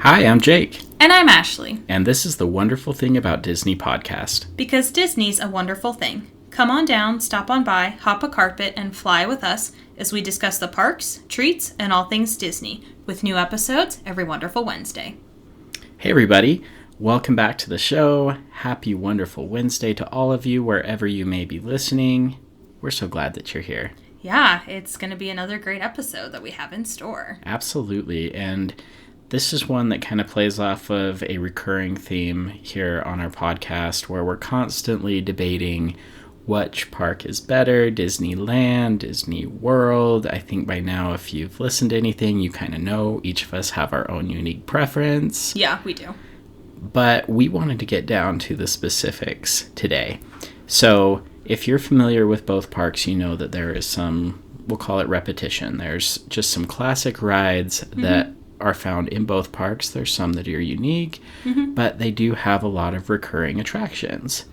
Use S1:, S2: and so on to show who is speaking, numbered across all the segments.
S1: Hi, I'm Jake.
S2: And I'm Ashley.
S1: And this is the Wonderful Thing About Disney podcast.
S2: Because Disney's a wonderful thing. Come on down, stop on by, hop a carpet, and fly with us as we discuss the parks, treats, and all things Disney, with new episodes every wonderful Wednesday.
S1: Hey everybody, welcome back to the show. Happy Wonderful Wednesday to all of you wherever you may be listening. We're so glad that you're here.
S2: Yeah, it's going to be another great episode that we have in store.
S1: Absolutely, and this is one that kind of plays off of a recurring theme here on our podcast where we're constantly debating which park is better, Disneyland, Disney World. I think by now, if you've listened to anything, you kind of know each of us have our own unique preference.
S2: Yeah, we do.
S1: But we wanted to get down to the specifics today. So if you're familiar with both parks, you know that there is some, we'll call it repetition. There's just some classic rides that are found in both parks. There's some that are unique, but they do have a lot of recurring attractions.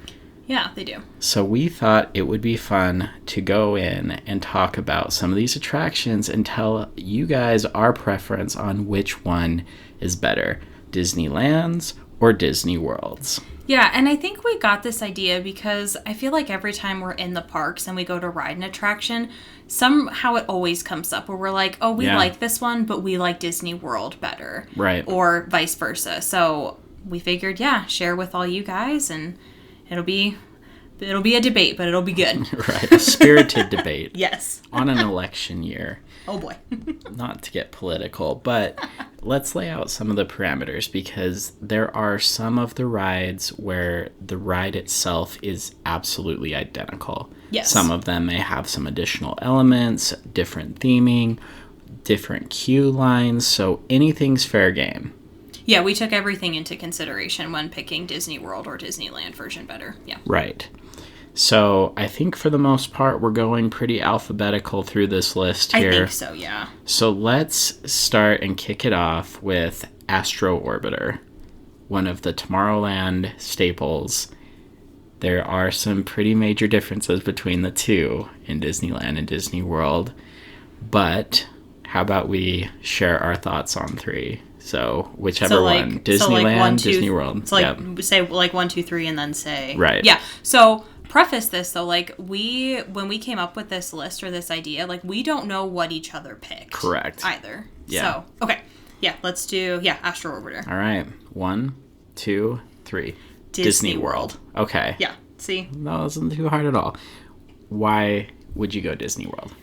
S2: Yeah, they do.
S1: So we thought it would be fun to go in and talk about some of these attractions and tell you guys our preference on which one is better, Disneyland's or Disney World's.
S2: Yeah, and I think we got this idea because I feel like every time we're in the parks and we go to ride an attraction, somehow it always comes up where we're like, oh, we like this one, but we like Disney World better.
S1: Right.
S2: Or vice versa. So we figured, share with all you guys, and it'll be a debate, but it'll be good.
S1: Right, a spirited debate.
S2: Yes.
S1: On an election year.
S2: Oh boy.
S1: Not to get political, but let's lay out some of the parameters because there are some of the rides where the ride itself is absolutely identical.
S2: Yes.
S1: Some of them may have some additional elements, different theming, different queue lines, so anything's fair game.
S2: Yeah, we took everything into consideration when picking Disney World or Disneyland version better. Yeah.
S1: Right. So I think for the most part, we're going pretty alphabetical through this list here.
S2: I think so, yeah.
S1: So let's start and kick it off with Astro Orbiter, one of the Tomorrowland staples. There are some pretty major differences between the two in Disneyland and Disney World, but how about we share our thoughts on three? So whichever one, Disneyland, Disney World.
S2: So say 1, 2, 3, and then say
S1: right.
S2: Yeah. So preface this though, when we came up with this list or this idea, we don't know what each other picked.
S1: Correct.
S2: Either.
S1: Yeah.
S2: So okay. Yeah. Let's do Astro Orbiter.
S1: All right. 1, 2, 3.
S2: Disney World.
S1: Okay.
S2: Yeah. See.
S1: No, it wasn't too hard at all. Why would you go Disney World?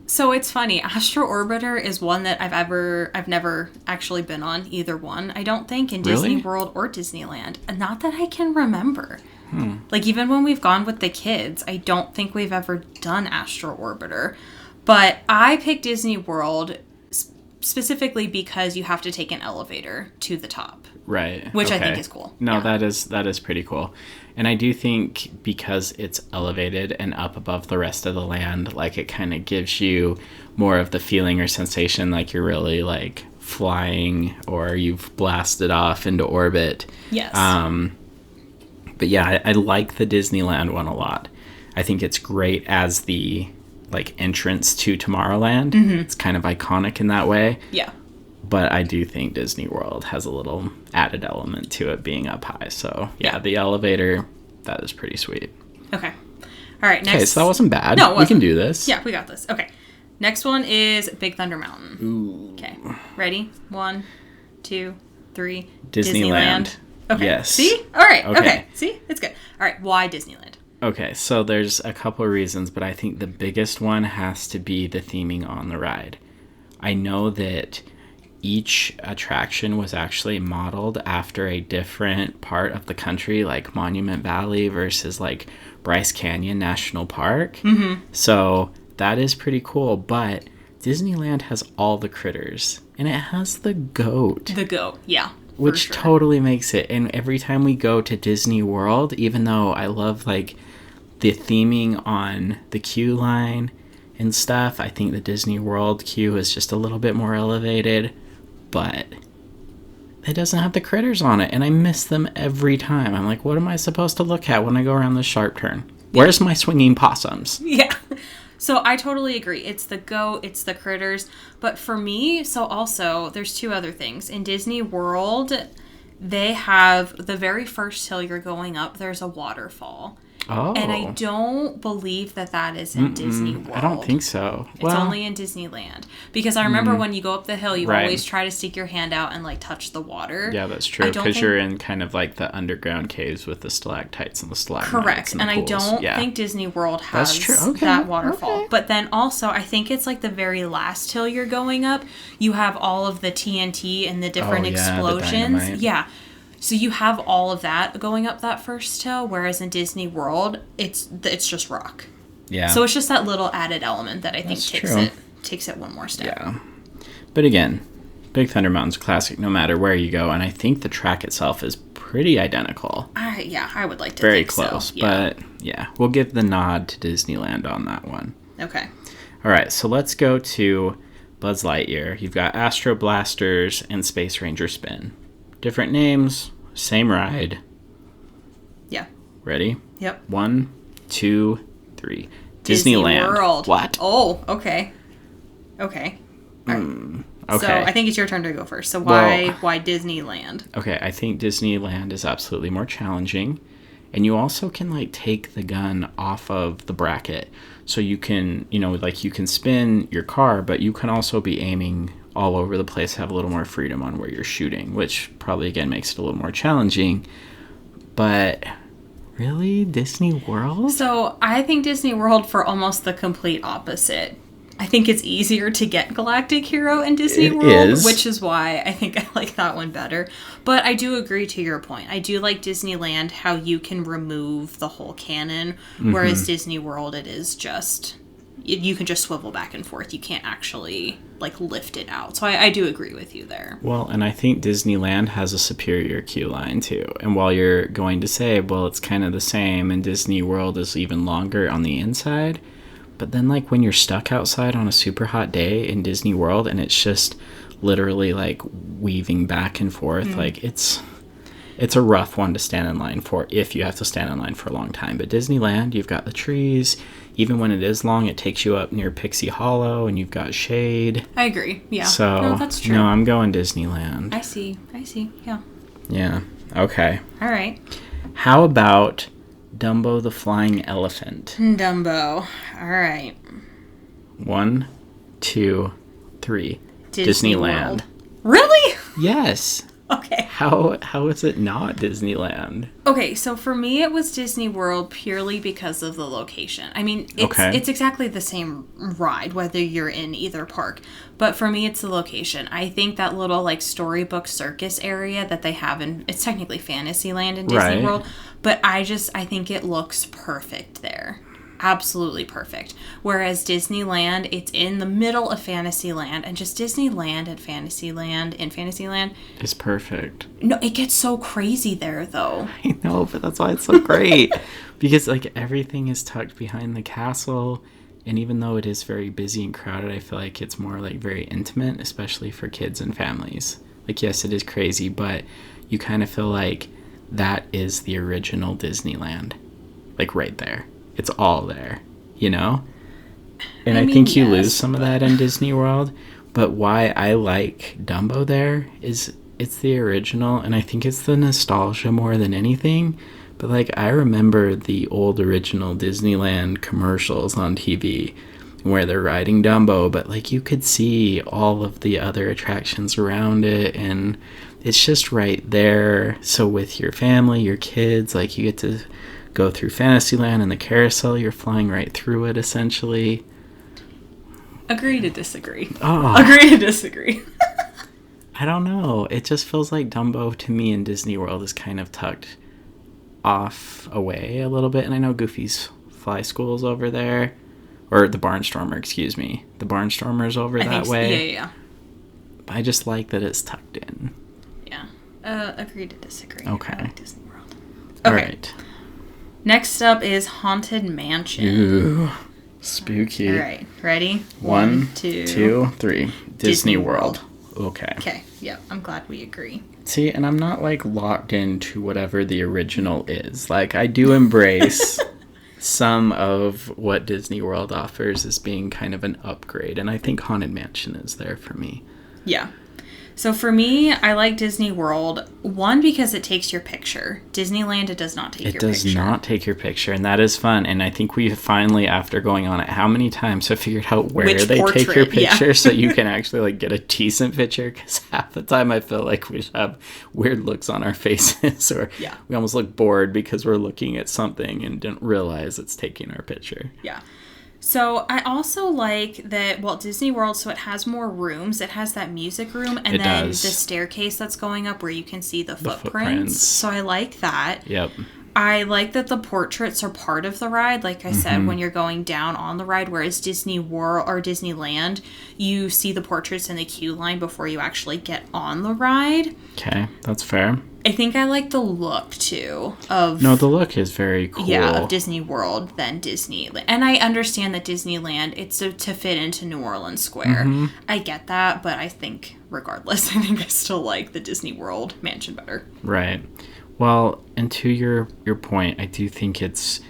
S2: So it's funny, Astro Orbiter is one that I've never actually been on either one, I don't think, in Disney World or Disneyland. Not that I can remember. Even when we've gone with the kids, I don't think we've ever done Astro Orbiter. But I picked Disney World specifically because you have to take an elevator to the top.
S1: Right.
S2: Which I think is cool.
S1: No, yeah. That is pretty cool. And I do think because it's elevated and up above the rest of the land, it kind of gives you more of the feeling or sensation like you're really flying or you've blasted off into orbit.
S2: Yes.
S1: But yeah, I like the Disneyland one a lot. I think it's great as the entrance to Tomorrowland. It's kind of iconic in that way.
S2: Yeah.
S1: But I do think Disney World has a little added element to it being up high. So, yeah, the elevator, that is pretty sweet.
S2: Okay. All right, next.
S1: Okay, so that wasn't bad.
S2: No, it wasn't.
S1: We can do this.
S2: Yeah, we got this. Okay. Next one is Big Thunder Mountain.
S1: Ooh.
S2: Okay. Ready? 1, 2, 3.
S1: Disneyland.
S2: Okay.
S1: Yes.
S2: See? All right. Okay. See? It's good. All right. Why Disneyland?
S1: Okay, so there's a couple of reasons, but I think the biggest one has to be the theming on the ride. I know that each attraction was actually modeled after a different part of the country, like Monument Valley versus Bryce Canyon National Park. So that is pretty cool, but Disneyland has all the critters, and it has the goat.
S2: The goat, yeah.
S1: Which totally makes it. And every time we go to Disney World, even though I love the theming on the queue line and stuff, I think the Disney World queue is just a little bit more elevated. But it doesn't have the critters on it, and I miss them every time. I'm like, what am I supposed to look at when I go around this sharp turn? Where's my swinging possums?
S2: Yeah. So I totally agree. It's the goat, it's the critters. But for me, so also, there's two other things. In Disney World, they have the very first hill you're going up, there's a waterfall.
S1: Oh.
S2: And I don't believe that is in Disney World.
S1: I don't think so.
S2: It's only in Disneyland. Because I remember when you go up the hill, you always try to stick your hand out and, like, touch the water.
S1: Yeah, that's true. Because you're in kind of, like, the underground caves with the stalactites and the stalagmites.
S2: Correct.
S1: And
S2: I don't think Disney World has
S1: Okay.
S2: that waterfall.
S1: Okay.
S2: But then also, I think it's, like, the very last hill you're going up. You have all of the TNT and the different explosions.
S1: The
S2: So you have all of that going up that first hill, whereas in Disney World, it's just rock.
S1: Yeah.
S2: So it's just that little added element that I think takes it one more step.
S1: Yeah. But again, Big Thunder Mountain's a classic no matter where you go, and I think the track itself is pretty identical.
S2: I would like to
S1: Very
S2: think
S1: close,
S2: so. Yeah.
S1: but yeah, we'll give the nod to Disneyland on that one.
S2: Okay.
S1: All right, so let's go to Buzz Lightyear. You've got Astro Blasters and Space Ranger Spin. Different names, same ride.
S2: Yeah.
S1: Ready?
S2: Yep.
S1: 1, 2, 3.
S2: Disney
S1: Disneyland.
S2: World.
S1: What?
S2: Oh, okay. Okay. All right.
S1: Okay.
S2: So I think it's your turn to go first. So why Disneyland?
S1: Okay, I think Disneyland is absolutely more challenging. And you also can, like, take the gun off of the bracket. So you can, you can spin your car, but you can also be aiming all over the place, have a little more freedom on where you're shooting, which probably, again, makes it a little more challenging. But really? Disney World?
S2: So I think Disney World for almost the complete opposite. I think it's easier to get Galactic Hero in Disney World, which is why I think I like that one better. But I do agree to your point. I do like Disneyland, how you can remove the whole canon, whereas Disney World, it is just, you can just swivel back and forth. You can't actually, like, lift it out. So I do agree with you there.
S1: Well, and I think Disneyland has a superior queue line, too. And while you're going to say, well, it's kind of the same, and Disney World is even longer on the inside, but then, like, when you're stuck outside on a super hot day in Disney World and it's just literally, like, weaving back and forth, like, it's a rough one to stand in line for if you have to stand in line for a long time. But Disneyland, you've got the trees. Even when it is long, it takes you up near Pixie Hollow and you've got shade.
S2: I agree, yeah.
S1: So,
S2: no, that's true.
S1: No, I'm going Disneyland.
S2: I see, yeah.
S1: Yeah, okay.
S2: All right.
S1: How about Dumbo the Flying Elephant?
S2: Dumbo. All right.
S1: 1, 2, 3.
S2: Disney
S1: Disneyland.
S2: World. Really?
S1: Yes.
S2: Okay.
S1: How is it not Disneyland?
S2: Okay, so for me it was Disney World purely because of the location. I mean, it's exactly the same ride whether you're in either park. But for me it's the location. I think that little, like, storybook circus area that they have it's technically Fantasyland in Disney World, but I think it looks perfect there. Absolutely perfect. Whereas Disneyland, it's in the middle of Fantasyland, and just Disneyland and Fantasyland
S1: It's perfect.
S2: No, it gets so crazy there, though.
S1: I know, but that's why it's so great. Because, like, everything is tucked behind the castle, and even though it is very busy and crowded, I feel like it's more, like, very intimate, especially for kids and families. Like, yes, it is crazy, but you kind of feel like that is the original Disneyland. Like, right there. It's all there, And I think you lose some of that in Disney World. But why I like Dumbo there is it's the original, and I think it's the nostalgia more than anything. But, like, I remember the old original Disneyland commercials on TV where they're riding Dumbo, but, like, you could see all of the other attractions around it, and it's just right there. So with your family, your kids, like, you get to go through Fantasyland and the carousel, you're flying right through it, essentially.
S2: Agree to disagree.
S1: Oh.
S2: Agree to disagree.
S1: I don't know. It just feels like Dumbo, to me, in Disney World is kind of tucked off away a little bit. And I know Goofy's Fly School's over there. Or the Barnstormer, excuse me. The Barnstormer's over that way.
S2: Yeah.
S1: I just like that it's tucked in.
S2: Yeah. Agree to disagree.
S1: Okay.
S2: I like Disney World. Okay.
S1: All right.
S2: Next up is Haunted Mansion.
S1: Ooh, spooky.
S2: All right, ready?
S1: 1, 2, 3. Disney World. Okay.
S2: Okay, yep, I'm glad we agree.
S1: See, and I'm not, like, locked into whatever the original is. Like, I do embrace some of what Disney World offers as being kind of an upgrade. And I think Haunted Mansion is there for me.
S2: Yeah. So for me, I like Disney World. One, because it takes your picture. Disneyland, it does not take your picture.
S1: It does not take your picture, and that is fun. And I think we finally, after going on it how many times, have figured out where
S2: Which
S1: they
S2: portrait,
S1: take your picture
S2: yeah.
S1: so you can actually like get a decent picture. Because half the time I feel like we have weird looks on our faces, or we almost look bored because we're looking at something and didn't realize it's taking our picture.
S2: Yeah. So I also like that Walt Disney World, so it has more rooms. It has that music room and then the staircase that's going up where you can see the footprints. So I like that.
S1: Yep.
S2: I like that the portraits are part of the ride, like I said, when you're going down on the ride, whereas Disney World or Disneyland, you see the portraits in the queue line before you actually get on the ride.
S1: Okay, that's fair.
S2: I think I like the look, too, of...
S1: No, the look is very cool.
S2: Yeah, of Disney World than Disneyland. And I understand that Disneyland, it's to fit into New Orleans Square. I get that, but I think, regardless, I think I still like the Disney World mansion better.
S1: Right. Well, and to your point, I do think it's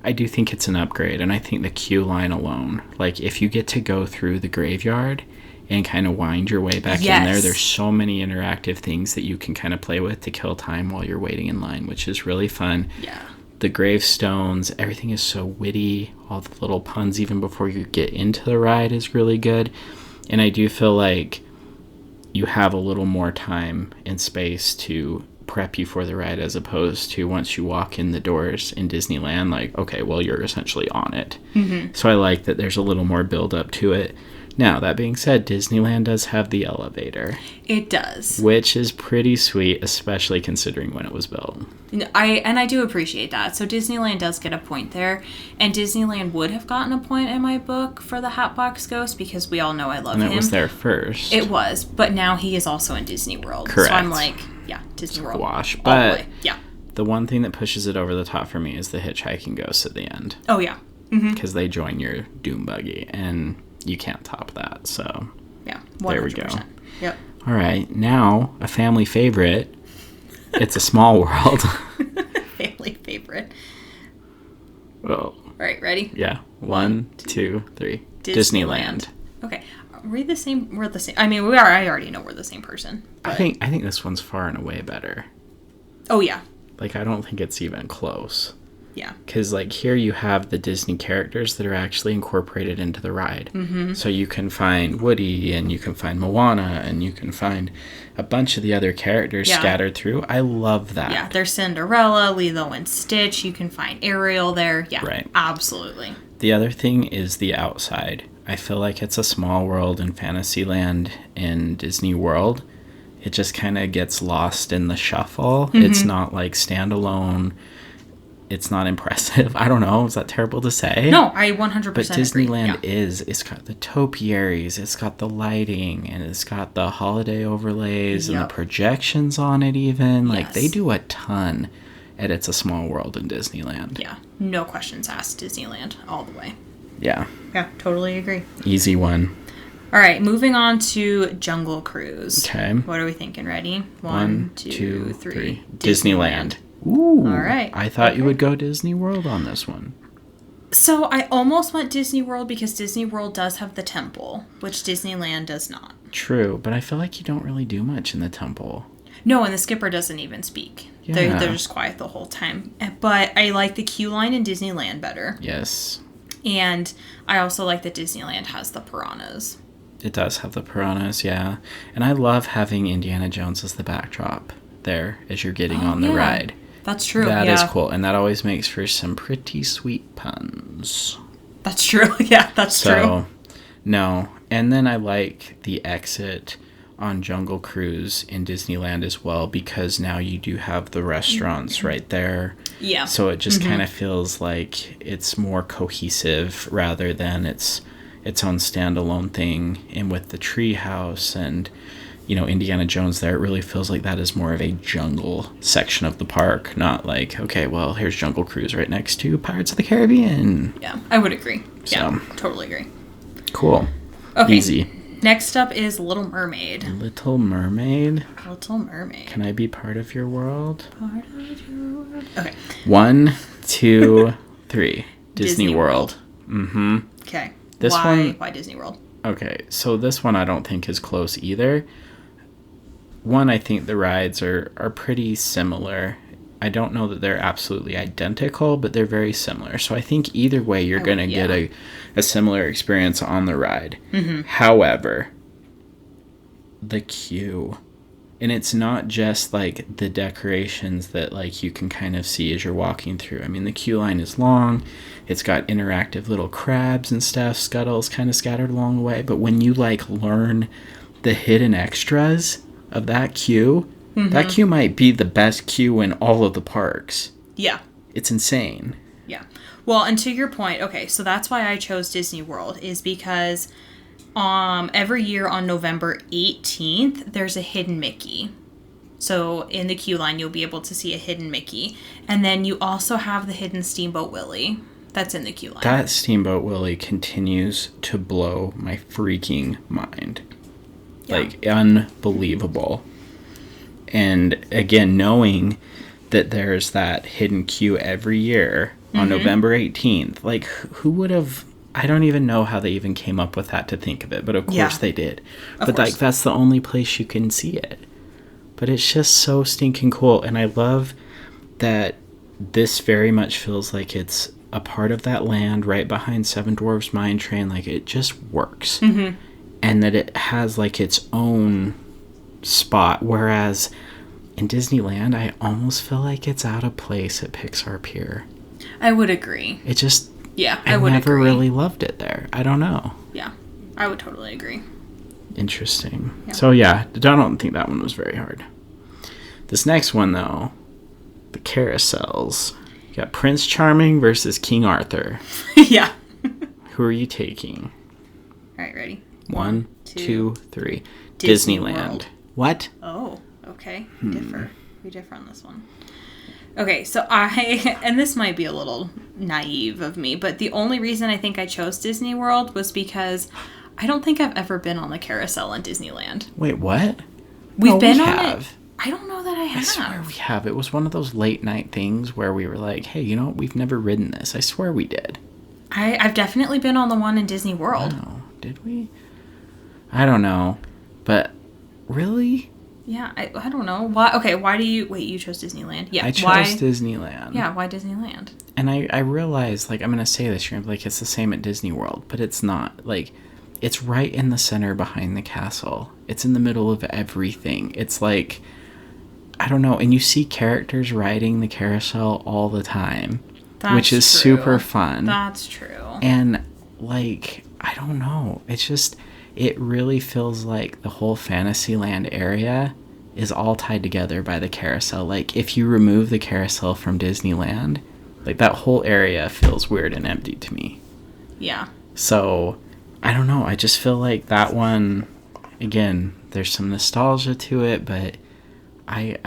S1: an upgrade, and I think the queue line alone, like if you get to go through the graveyard and kind of wind your way back in there's so many interactive things that you can kind of play with to kill time while you're waiting in line, which is really fun.
S2: Yeah.
S1: The gravestones, everything is so witty. All the little puns even before you get into the ride is really good. And I do feel like you have a little more time and space to prep you for the ride, as opposed to once you walk in the doors in Disneyland, like, okay, well, you're essentially on it. So I like that there's a little more build up to it. Now, that being said, Disneyland does have the elevator.
S2: It does.
S1: Which is pretty sweet, especially considering when it was built.
S2: I do appreciate that. So Disneyland does get a point there. And Disneyland would have gotten a point in my book for the Hatbox Ghost because we all know I love him.
S1: And it was there first.
S2: It was. But now he is also in Disney World.
S1: Correct.
S2: So I'm like, yeah, Disney World.
S1: Squash. But
S2: yeah.
S1: The one thing that pushes it over the top for me is the hitchhiking ghosts at the end.
S2: Oh, yeah.
S1: Because they join your Doom Buggy. And you can't top that, so
S2: yeah, 100%.
S1: There we go.
S2: Yep.
S1: All right, now a family favorite. It's a Small World.
S2: Family favorite.
S1: Well,
S2: all right, ready?
S1: Yeah. 1, 2, 3. Disneyland.
S2: Okay, we're the same. I mean, we are. I already know we're the same person.
S1: But... I think this one's far and away better.
S2: Oh yeah.
S1: Like, I don't think it's even close.
S2: Yeah.
S1: Because, like, here you have the Disney characters that are actually incorporated into the ride. So you can find Woody, and you can find Moana, and you can find a bunch of the other characters scattered through. I love that.
S2: Yeah, there's Cinderella, Lilo and Stitch. You can find Ariel there. Yeah,
S1: right.
S2: Absolutely.
S1: The other thing is the outside. I feel like it's a Small World in Fantasyland in Disney World. It just kind of gets lost in the shuffle. It's not, like, standalone. It's not impressive. I don't know. Is that terrible to say?
S2: No, I 100%
S1: But Disneyland
S2: agree.
S1: is. It's got the topiaries. It's got the lighting. And it's got the holiday overlays and the projections on it even. Like, they do a ton at It's a Small World in Disneyland.
S2: Yeah. No questions asked. Disneyland all the way.
S1: Yeah.
S2: Yeah, totally agree.
S1: Easy one.
S2: All right, moving on to Jungle Cruise.
S1: Okay.
S2: What are we thinking? Ready? 1, 2, 3.
S1: Disneyland. Ooh.
S2: All right.
S1: I thought you would go Disney World on this one.
S2: So I almost went Disney World because Disney World does have the temple, which Disneyland does not.
S1: True, but I feel like you don't really do much in the temple.
S2: No, and the skipper doesn't even speak.
S1: Yeah.
S2: They're just quiet the whole time. But I like the queue line in Disneyland better.
S1: Yes.
S2: And I also like that Disneyland has the piranhas.
S1: It does have the piranhas, yeah. And I love having Indiana Jones as the backdrop there as you're getting on the ride.
S2: That's true.
S1: That is cool. And that always makes for some pretty sweet puns.
S2: That's true. Yeah, that's true.
S1: No. And then I like the exit on Jungle Cruise in Disneyland as well, because now you do have the restaurants right there.
S2: Yeah.
S1: So it just kind of feels like it's more cohesive rather than its own standalone thing. And with the tree house and, you know, Indiana Jones there, it really feels like that is more of a jungle section of the park, not like, okay, well, here's Jungle Cruise right next to Pirates of the Caribbean.
S2: Yeah, I would agree. Yeah, totally agree.
S1: Cool.
S2: Okay.
S1: Easy.
S2: Next up is Little Mermaid.
S1: Little Mermaid?
S2: Little Mermaid.
S1: Can I be part of your world?
S2: Part of your world. Okay.
S1: 1, 2, 3. Disney World. Mm-hmm.
S2: Okay. Why Disney World?
S1: Okay, so this one I don't think is close either. One, I think the rides are pretty similar. I don't know that they're absolutely identical, but they're very similar. So I think either way, you're going to get a similar experience on the ride.
S2: Mm-hmm.
S1: However, the queue, and it's not just like the decorations that like you can kind of see as you're walking through. I mean, the queue line is long. It's got interactive little crabs and stuff, scuttles kind of scattered along the way. But when you like learn the hidden extras of that queue, that queue might be the best queue in all of the parks.
S2: Yeah.
S1: It's insane.
S2: Yeah. Well, and to your point, okay, so that's why I chose Disney World, is because every year on November 18th, there's a hidden Mickey. So in the queue line, you'll be able to see a hidden Mickey. And then you also have the hidden Steamboat Willie that's in the queue line.
S1: That Steamboat Willie continues to blow my freaking mind. Yeah. Like, unbelievable. And again, knowing that there's that hidden queue every year on November 18th, like, who would have... I don't even know how they even came up with that to think of it, but of course they did. But like, that's the only place you can see it. But it's just so stinking cool, and I love that this very much feels like it's a part of that land right behind Seven Dwarfs Mine Train. Like, it just works. And that it has like its own spot, whereas in Disneyland I almost feel like it's out of place at Pixar Pier.
S2: I would agree.
S1: It just
S2: I would
S1: never
S2: agree.
S1: really loved it there. I don't know.
S2: Yeah, I would totally agree.
S1: Interesting. Yeah. So yeah, I don't think that one was very hard. This next one though, the carousels. You got Prince Charming versus King Arthur.
S2: Yeah.
S1: Who are you taking?
S2: All right, ready?
S1: 1, 2, 3.
S2: Disney
S1: Disneyland.
S2: World.
S1: What?
S2: Oh, okay. We differ on this one. Okay, so and this might be a little naive of me, but the only reason I think I chose Disney World was because I don't think I've ever been on the carousel in Disneyland.
S1: Wait, what?
S2: We've been on it. I don't know that I have.
S1: I swear we have. It was one of those late night things where we were like, hey, you know what? We've never ridden this. I swear we did.
S2: I've definitely been on the one in Disney World.
S1: Wow. Did we? I don't know. But really?
S2: Yeah, I don't know. Why? Okay, why do you... Wait, you chose Disneyland? Yeah,
S1: I chose Disneyland.
S2: Yeah, why Disneyland?
S1: And I realized, like, I'm going to say this, you're like, it's the same at Disney World, but it's not. Like, it's right in the center behind the castle. It's in the middle of everything. It's like, I don't know, and you see characters riding the carousel all the time, which is super fun.
S2: That's true.
S1: And, like, I don't know. It's just... It really feels like the whole Fantasyland area is all tied together by the carousel. Like, if you remove the carousel from Disneyland, like, that whole area feels weird and empty to me.
S2: Yeah.
S1: So, I don't know. I just feel like that one, again, there's some nostalgia to it, but I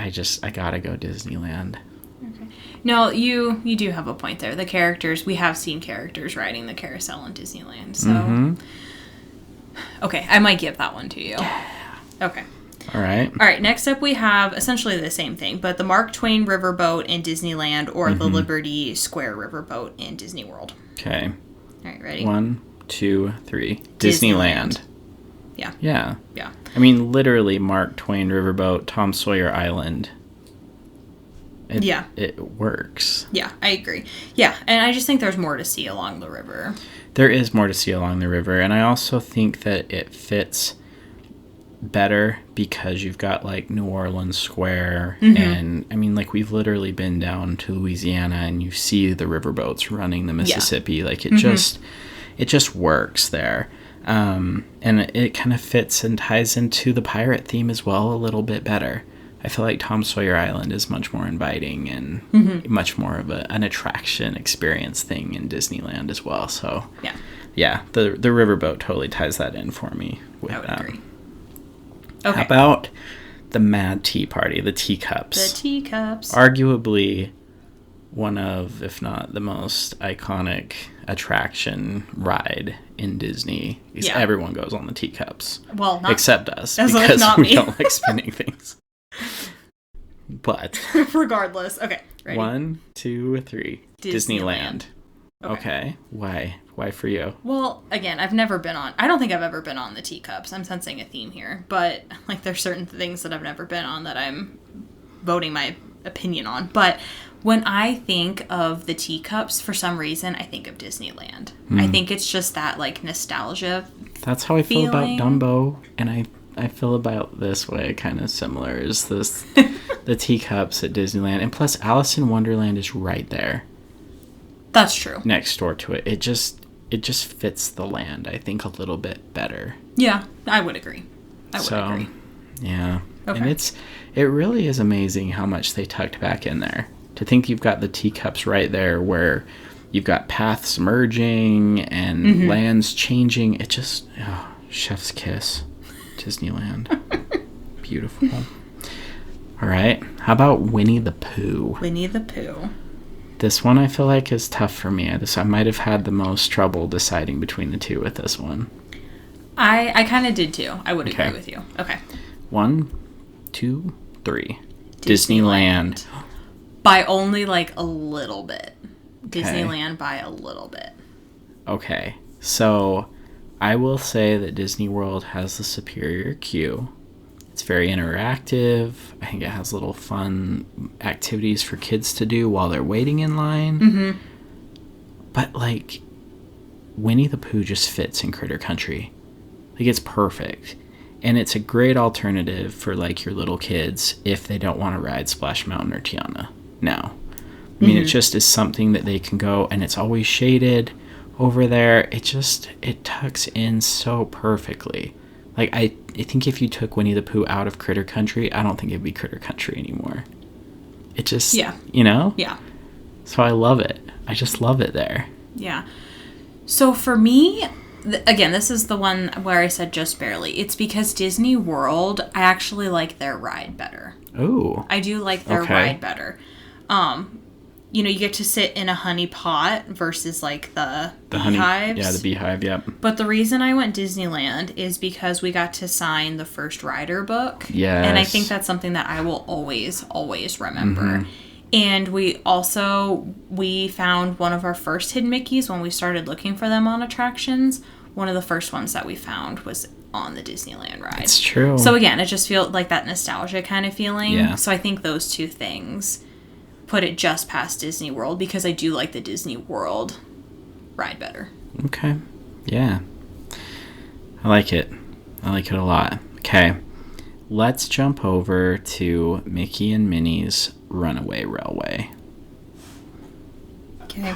S1: gotta go Disneyland.
S2: Okay. No, you do have a point there. The characters, we have seen characters riding the carousel in Disneyland, so... Okay, I might give that one to you. Okay.
S1: All right,
S2: next up we have essentially the same thing, but the Mark Twain Riverboat in Disneyland or the Liberty Square Riverboat in Disney World.
S1: Okay.
S2: All right, ready?
S1: 1, 2, 3. Disneyland.
S2: Yeah.
S1: Yeah.
S2: Yeah.
S1: I mean, literally Mark Twain Riverboat, Tom Sawyer Island. It works.
S2: Yeah, I agree. Yeah, and I just think there's more to see along the river.
S1: There is more to see along the river, and I also think that it fits better because you've got, like, New Orleans Square, and, I mean, like, we've literally been down to Louisiana, and you see the riverboats running the Mississippi. Yeah. Like, it just works there. And it kind of fits and ties into the pirate theme as well a little bit better. I feel like Tom Sawyer Island is much more inviting and much more of an attraction experience thing in Disneyland as well. So yeah, the riverboat totally ties that in for me.
S2: I would agree. Okay.
S1: How about the Mad Tea Party, the teacups?
S2: The teacups.
S1: Arguably one of, if not the most iconic attraction ride in Disney. Yeah. Everyone goes on the teacups.
S2: Well, not
S1: except us, because we don't like spinning things. But
S2: regardless. Okay. Ready?
S1: 1, 2, 3. Disneyland. Okay. Why? Why for you?
S2: Well, again, I don't think I've ever been on the teacups. I'm sensing a theme here. But, like, there's certain things that I've never been on that I'm voting my opinion on. But when I think of the teacups, for some reason, I think of Disneyland. I think it's just that, like, nostalgia.
S1: That's how I feel about Dumbo. And I feel about this way, kind of similar. Is this the teacups at Disneyland. And plus, Alice in Wonderland is right there.
S2: That's true.
S1: Next door to it. It just fits the land, I think, a little bit better.
S2: Yeah, I would agree. I would agree.
S1: Yeah.
S2: Okay.
S1: And it really is amazing how much they tucked back in there. To think you've got the teacups right there where you've got paths merging and lands changing. It just, chef's kiss. Disneyland. Beautiful. All right. How about Winnie the Pooh?
S2: Winnie the Pooh.
S1: This one I feel like is tough for me. I might have had the most trouble deciding between the two with this one.
S2: I kind of did too. I would agree with you. Okay.
S1: 1, 2, 3. Disneyland.
S2: By only like a little bit. Disneyland by a little bit.
S1: Okay. So I will say that Disney World has the superior queue. It's very interactive. I think it has little fun activities for kids to do while they're waiting in line. But, like, Winnie the Pooh just fits in Critter Country. Like, it's perfect. And it's a great alternative for, like, your little kids if they don't want to ride Splash Mountain or Tiana now. I mean, it just is something that they can go, and it's always shaded over there. It tucks in so perfectly. Like, I think if you took Winnie the Pooh out of Critter Country, I don't think it'd be Critter Country anymore. It just, you know?
S2: Yeah.
S1: So I love it. I just love it there.
S2: Yeah. So for me, again, this is the one where I said just barely. It's because Disney World, I actually like their ride better.
S1: Oh.
S2: I do like their ride better. You know, you get to sit in a honey pot versus, like, the beehives.
S1: Honey, yeah, the beehive, yep.
S2: But the reason I went Disneyland is because we got to sign the first rider book.
S1: Yes.
S2: And I think that's something that I will always, always remember. And we found one of our first hidden Mickeys when we started looking for them on attractions. One of the first ones that we found was on the Disneyland ride.
S1: It's true.
S2: So again, it just feels like that nostalgia kind of feeling.
S1: Yeah.
S2: So I think those two things put it just past Disney World because I do like the Disney World ride better.
S1: Okay. Yeah. I like it. I like it a lot. Okay. Let's jump over to Mickey and Minnie's Runaway Railway.
S2: Okay.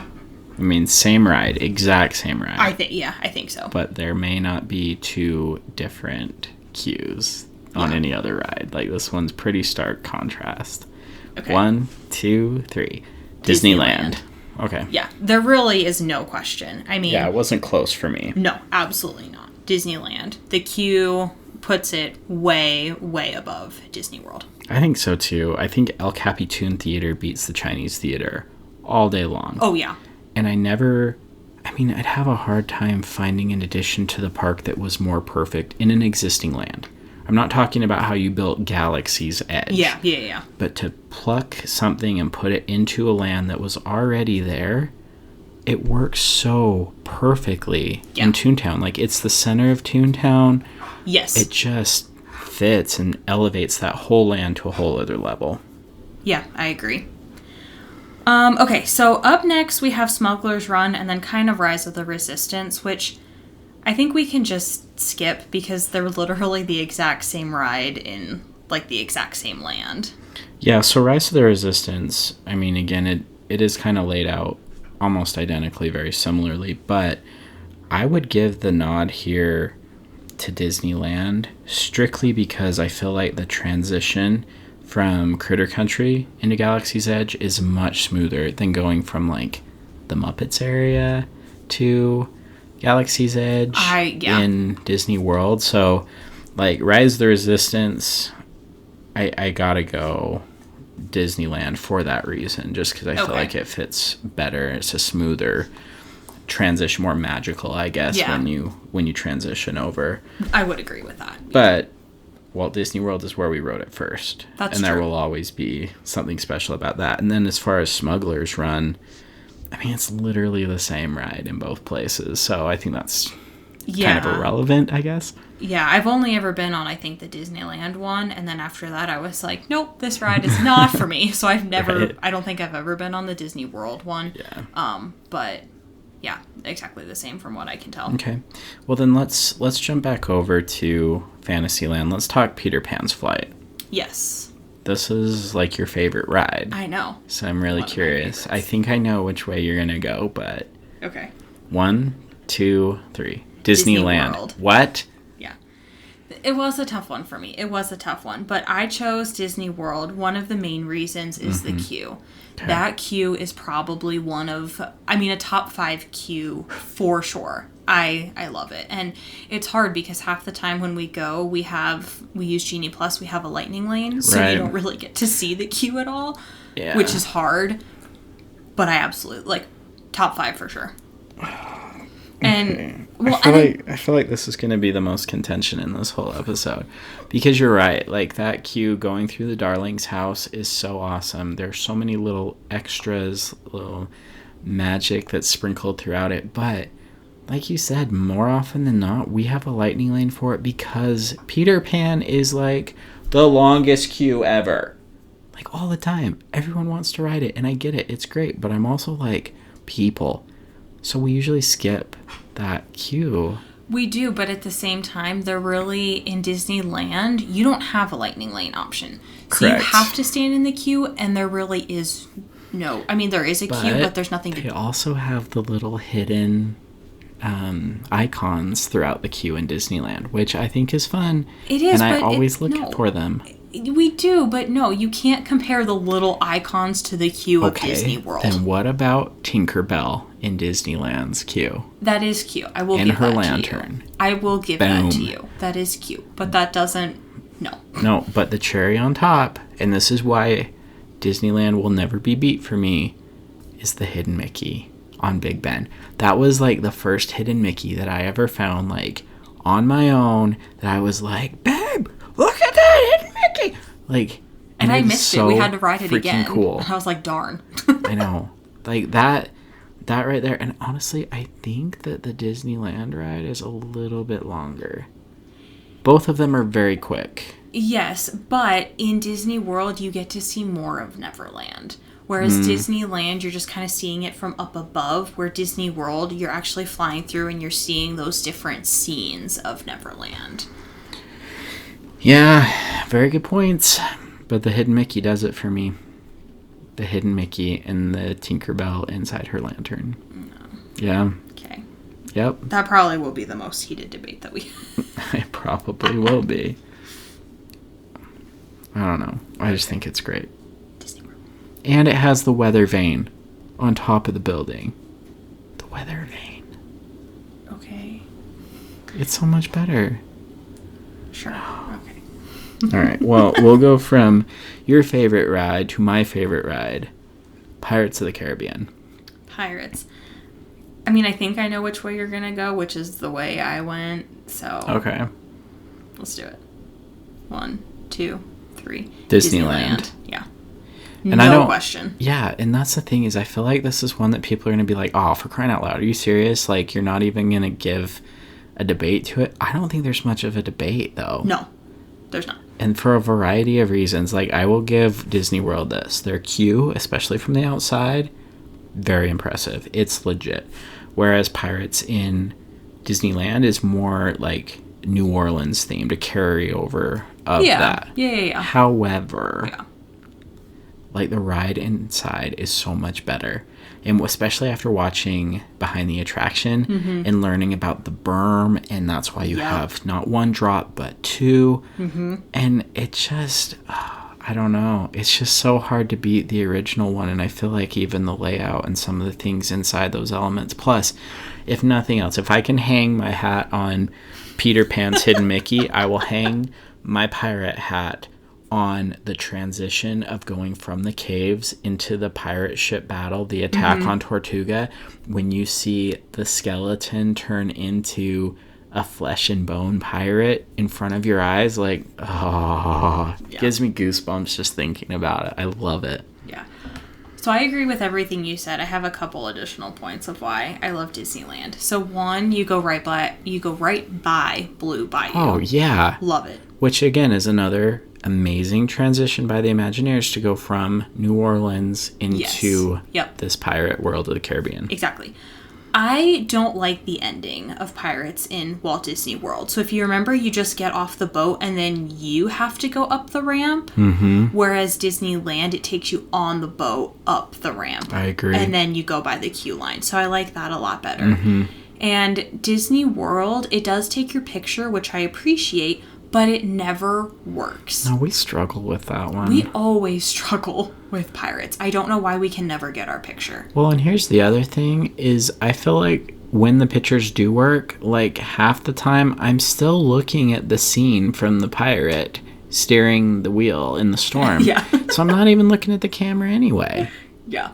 S1: I mean, same ride. Exact same ride.
S2: I think so.
S1: But there may not be two different queues on any other ride. Like, this one's pretty stark contrast. Okay. 1, 2, 3. Disneyland. Okay.
S2: Yeah, there really is no question. I mean...
S1: Yeah, it wasn't close for me.
S2: No, absolutely not. Disneyland. The queue puts it way, way above Disney World.
S1: I think so, too. I think El Capitan Theater beats the Chinese Theater all day long.
S2: Oh, yeah.
S1: And I'd have a hard time finding an addition to the park that was more perfect in an existing land. I'm not talking about how you built Galaxy's Edge.
S2: Yeah.
S1: But to pluck something and put it into a land that was already there, it works so perfectly in Toontown. Like, it's the center of Toontown.
S2: Yes.
S1: It just fits and elevates that whole land to a whole other level.
S2: Yeah, I agree. Okay, so up next we have Smuggler's Run and then kind of Rise of the Resistance, which I think we can just skip because they're literally the exact same ride in, like, the exact same land.
S1: Yeah, so Rise of the Resistance, I mean, again, it is kind of laid out almost identically, very similarly, but I would give the nod here to Disneyland strictly because I feel like the transition from Critter Country into Galaxy's Edge is much smoother than going from, like, the Muppets area to Galaxy's Edge in Disney World. So, like, Rise of the Resistance, I gotta go Disneyland for that reason, just because I feel like it fits better. It's a smoother transition, more magical, I guess, when you transition over.
S2: I would agree with that.
S1: But Walt Disney World is where we rode it first.
S2: That's
S1: and
S2: true.
S1: There will always be something special about that. And then as far as Smuggler's Run, I mean, it's literally the same ride in both places, so I think that's kind of irrelevant, I guess.
S2: Yeah, I've only ever been on, I think, the Disneyland one, and then after that I was like, nope, this ride is not for me. So I've never, right. I don't think I've ever been on the Disney World one.
S1: Yeah.
S2: But yeah, exactly the same from what I can tell.
S1: Okay. Well, then let's jump back over to Fantasyland. Let's talk Peter Pan's Flight.
S2: Yes.
S1: This is like your favorite ride.
S2: I know.
S1: So I'm really curious. I think I know which way you're going to go, but...
S2: Okay.
S1: 1, 2, 3. Disneyland.
S2: World.
S1: What?
S2: Yeah. It was a tough one for me. It was a tough one. But I chose Disney World. One of the main reasons is the queue. Okay. That queue is probably a top 5 queue for sure. I love it. And it's hard because half the time when we go, we use Genie Plus, we have a lightning lane. So you don't really get to see the queue at all, which is hard. But I absolutely, top 5 for sure. And
S1: I feel like this is going to be the most contention in this whole episode, because you're right. Like, that queue going through the Darling's house is so awesome. There's so many little extras, little magic that's sprinkled throughout it. But like you said, more often than not, we have a lightning lane for it because Peter Pan is like the longest queue ever. Like, all the time. Everyone wants to ride it, and I get it. It's great. But I'm also like, people. So we usually skip that queue.
S2: We do, but at the same time, they're really, in Disneyland, you don't have a lightning lane option. So
S1: Correct.
S2: You have to stand in the queue, and there really is no... I mean, there is a queue, but there's nothing to do.
S1: They also have the little hidden icons throughout the queue in Disneyland, which I think is fun.
S2: It is,
S1: and I always look for them.
S2: We do, but no, you can't compare the little icons to the queue of Disney World.
S1: Then what about Tinkerbell in Disneyland's queue?
S2: That is cute. I will give that to you. And her lantern. I will give that to you. That is cute. But that doesn't... No.
S1: No, but the cherry on top, and this is why Disneyland will never be beat for me, is the hidden Mickey on Big Ben. That was like the first hidden Mickey that I ever found, like, on my own, that I was like, babe, look at that hidden Mickey! Like,
S2: and I missed it. We had to ride it again.
S1: Cool.
S2: I was like, darn.
S1: I know. Like, that right there. And honestly, I think that the Disneyland ride is a little bit longer. Both of them are very quick.
S2: Yes, but in Disney World, you get to see more of Neverland. Whereas Disneyland, you're just kind of seeing it from up above, where Disney World, you're actually flying through and you're seeing those different scenes of Neverland.
S1: Yeah, very good points. But the hidden Mickey does it for me. The hidden Mickey and the Tinkerbell inside her lantern. No. Yeah.
S2: Okay.
S1: Yep.
S2: That probably will be the most heated debate that we have.
S1: It probably will be. I don't know. I just think it's great.
S2: Disney World.
S1: And it has the weather vane on top of the building. The weather vane.
S2: Okay.
S1: It's so much better.
S2: Sure. Okay.
S1: All right. Well, we'll go from your favorite ride to my favorite ride. Pirates of the Caribbean.
S2: Pirates. I mean, I think I know which way you're going to go, which is the way I went. So.
S1: Okay.
S2: Let's do it. 1, 2, 3.
S1: Disneyland.
S2: Yeah.
S1: And
S2: no question.
S1: Yeah, and that's the thing is I feel like this is one that people are going to be like, oh, for crying out loud, are you serious? Like, you're not even going to give a debate to it? I don't think there's much of a debate, though.
S2: No, there's not.
S1: And for a variety of reasons. Like, I will give Disney World this. Their queue, especially from the outside, very impressive. It's legit. Whereas Pirates in Disneyland is more like New Orleans themed, a carryover of that.
S2: Yeah.
S1: However, like, the ride inside is so much better. And especially after watching Behind the Attraction and learning about the berm, and that's why you have not one drop but two. And it just, I don't know. It's just so hard to beat the original one, and I feel like even the layout and some of the things inside those elements. Plus, if nothing else, if I can hang my hat on Peter Pan's Hidden Mickey, I will hang my pirate hat on the transition of going from the caves into the pirate ship battle, the attack on Tortuga, when you see the skeleton turn into a flesh and bone pirate in front of your eyes. Like, it gives me goosebumps just thinking about it. I love it.
S2: Yeah. So I agree with everything you said. I have a couple additional points of why I love Disneyland. So one, you go right by Blue Bayou.
S1: Oh, yeah.
S2: Love it.
S1: Which, again, is another amazing transition by the Imagineers to go from New Orleans into this pirate world of the Caribbean.
S2: Exactly. I don't like the ending of Pirates in Walt Disney World. So if you remember, you just get off the boat and then you have to go up the ramp. Mm-hmm. Whereas Disneyland, it takes you on the boat up the ramp.
S1: I agree.
S2: And then you go by the queue line. So I like that a lot better. Mm-hmm. And Disney World, it does take your picture, which I appreciate, but it never works.
S1: No, we struggle with that one.
S2: We always struggle with Pirates. I don't know why we can never get our picture.
S1: Well, and here's the other thing is I feel like when the pictures do work, like half the time I'm still looking at the scene from the pirate steering the wheel in the storm.
S2: Yeah.
S1: So I'm not even looking at the camera anyway.
S2: Yeah.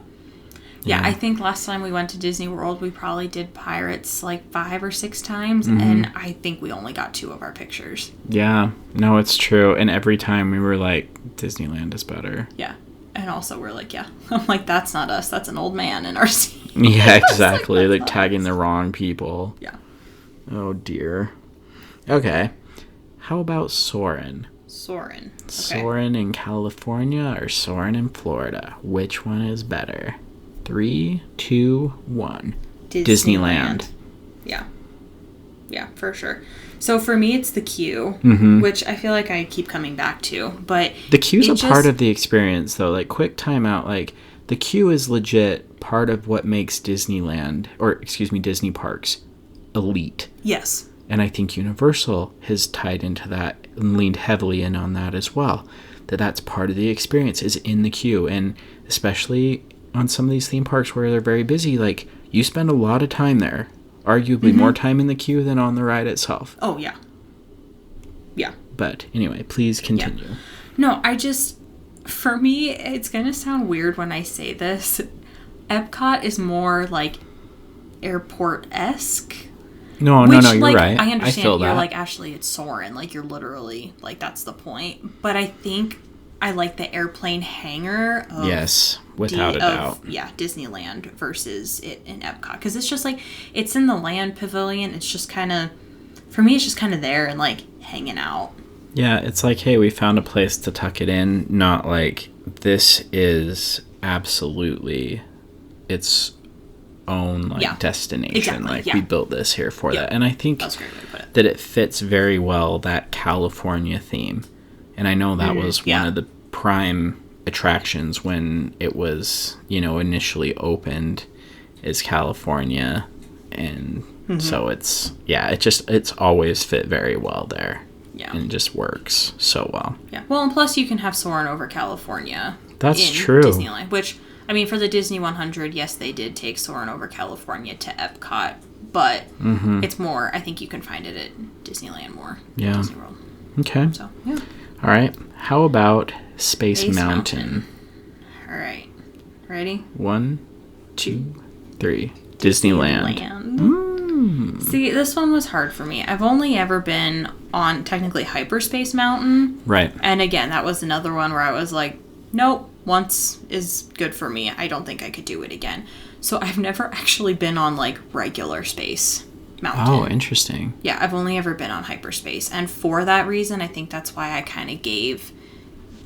S2: Yeah, I think last time we went to Disney World, we probably did Pirates like 5 or 6 times, and I think we only got 2 of our pictures.
S1: Yeah, no, it's true. And every time we were like, Disneyland is better.
S2: Yeah. And also we're like, I'm like, that's not us. That's an old man in our scene.
S1: Yeah, exactly. Like tagging the wrong people.
S2: Yeah.
S1: Oh, dear. Okay. How about Soarin'?
S2: Soarin'. Okay.
S1: Soarin' in California or Soarin' in Florida? Which one is better? 3, 2, 1. Disneyland.
S2: Yeah. Yeah, for sure. So for me, it's the queue, which I feel like I keep coming back to. But
S1: the queue's a part of the experience, though. Like, quick timeout. Like, the queue is legit part of what makes Disneyland, or excuse me, Disney parks, elite.
S2: Yes.
S1: And I think Universal has tied into that and leaned heavily in on that as well. That's part of the experience is in the queue, and especially on some of these theme parks where they're very busy, like, you spend a lot of time there. Arguably more time in the queue than on the ride itself.
S2: Oh, yeah. Yeah.
S1: But anyway, please continue.
S2: Yeah. No, for me, it's going to sound weird when I say this. Epcot is more like airport-esque.
S1: No, you're right.
S2: I understand.
S1: I feel
S2: you're
S1: that.
S2: like, Ashley, it's Soarin'. Like, you're literally, like, that's the point. But I think I like the airplane hangar of...
S1: Yes, without a doubt.
S2: Yeah, Disneyland versus it in Epcot. Because it's just like, it's in the land pavilion. It's just kind of, for me, it's just kind of there and like hanging out.
S1: Yeah, it's like, hey, we found a place to tuck it in. Not like, this is absolutely its own destination. Exactly, we built this here for that. And I think that it fits very well that California theme. And I know that was one of the prime attractions when it was, initially opened is California. And so it's always fit very well there. Yeah. And it just works so well. Yeah.
S2: Well, and plus you can have Soarin' over California.
S1: That's true.
S2: Disneyland, which, I mean, for the Disney 100, yes, they did take Soarin' over California to Epcot. But it's more, I think you can find it at Disneyland more.
S1: Yeah.
S2: Disney World.
S1: Okay.
S2: So, yeah.
S1: All right. How about Space Mountain?
S2: All right. Ready?
S1: 1, 2, 3. Disneyland.
S2: See, this one was hard for me. I've only ever been on, technically, Hyperspace Mountain.
S1: Right.
S2: And again, that was another one where I was like, nope, once is good for me. I don't think I could do it again. So I've never actually been on, like, regular Space Mountain.
S1: Oh, interesting.
S2: Yeah, I've only ever been on Hyperspace. And for that reason, I think that's why I kind of gave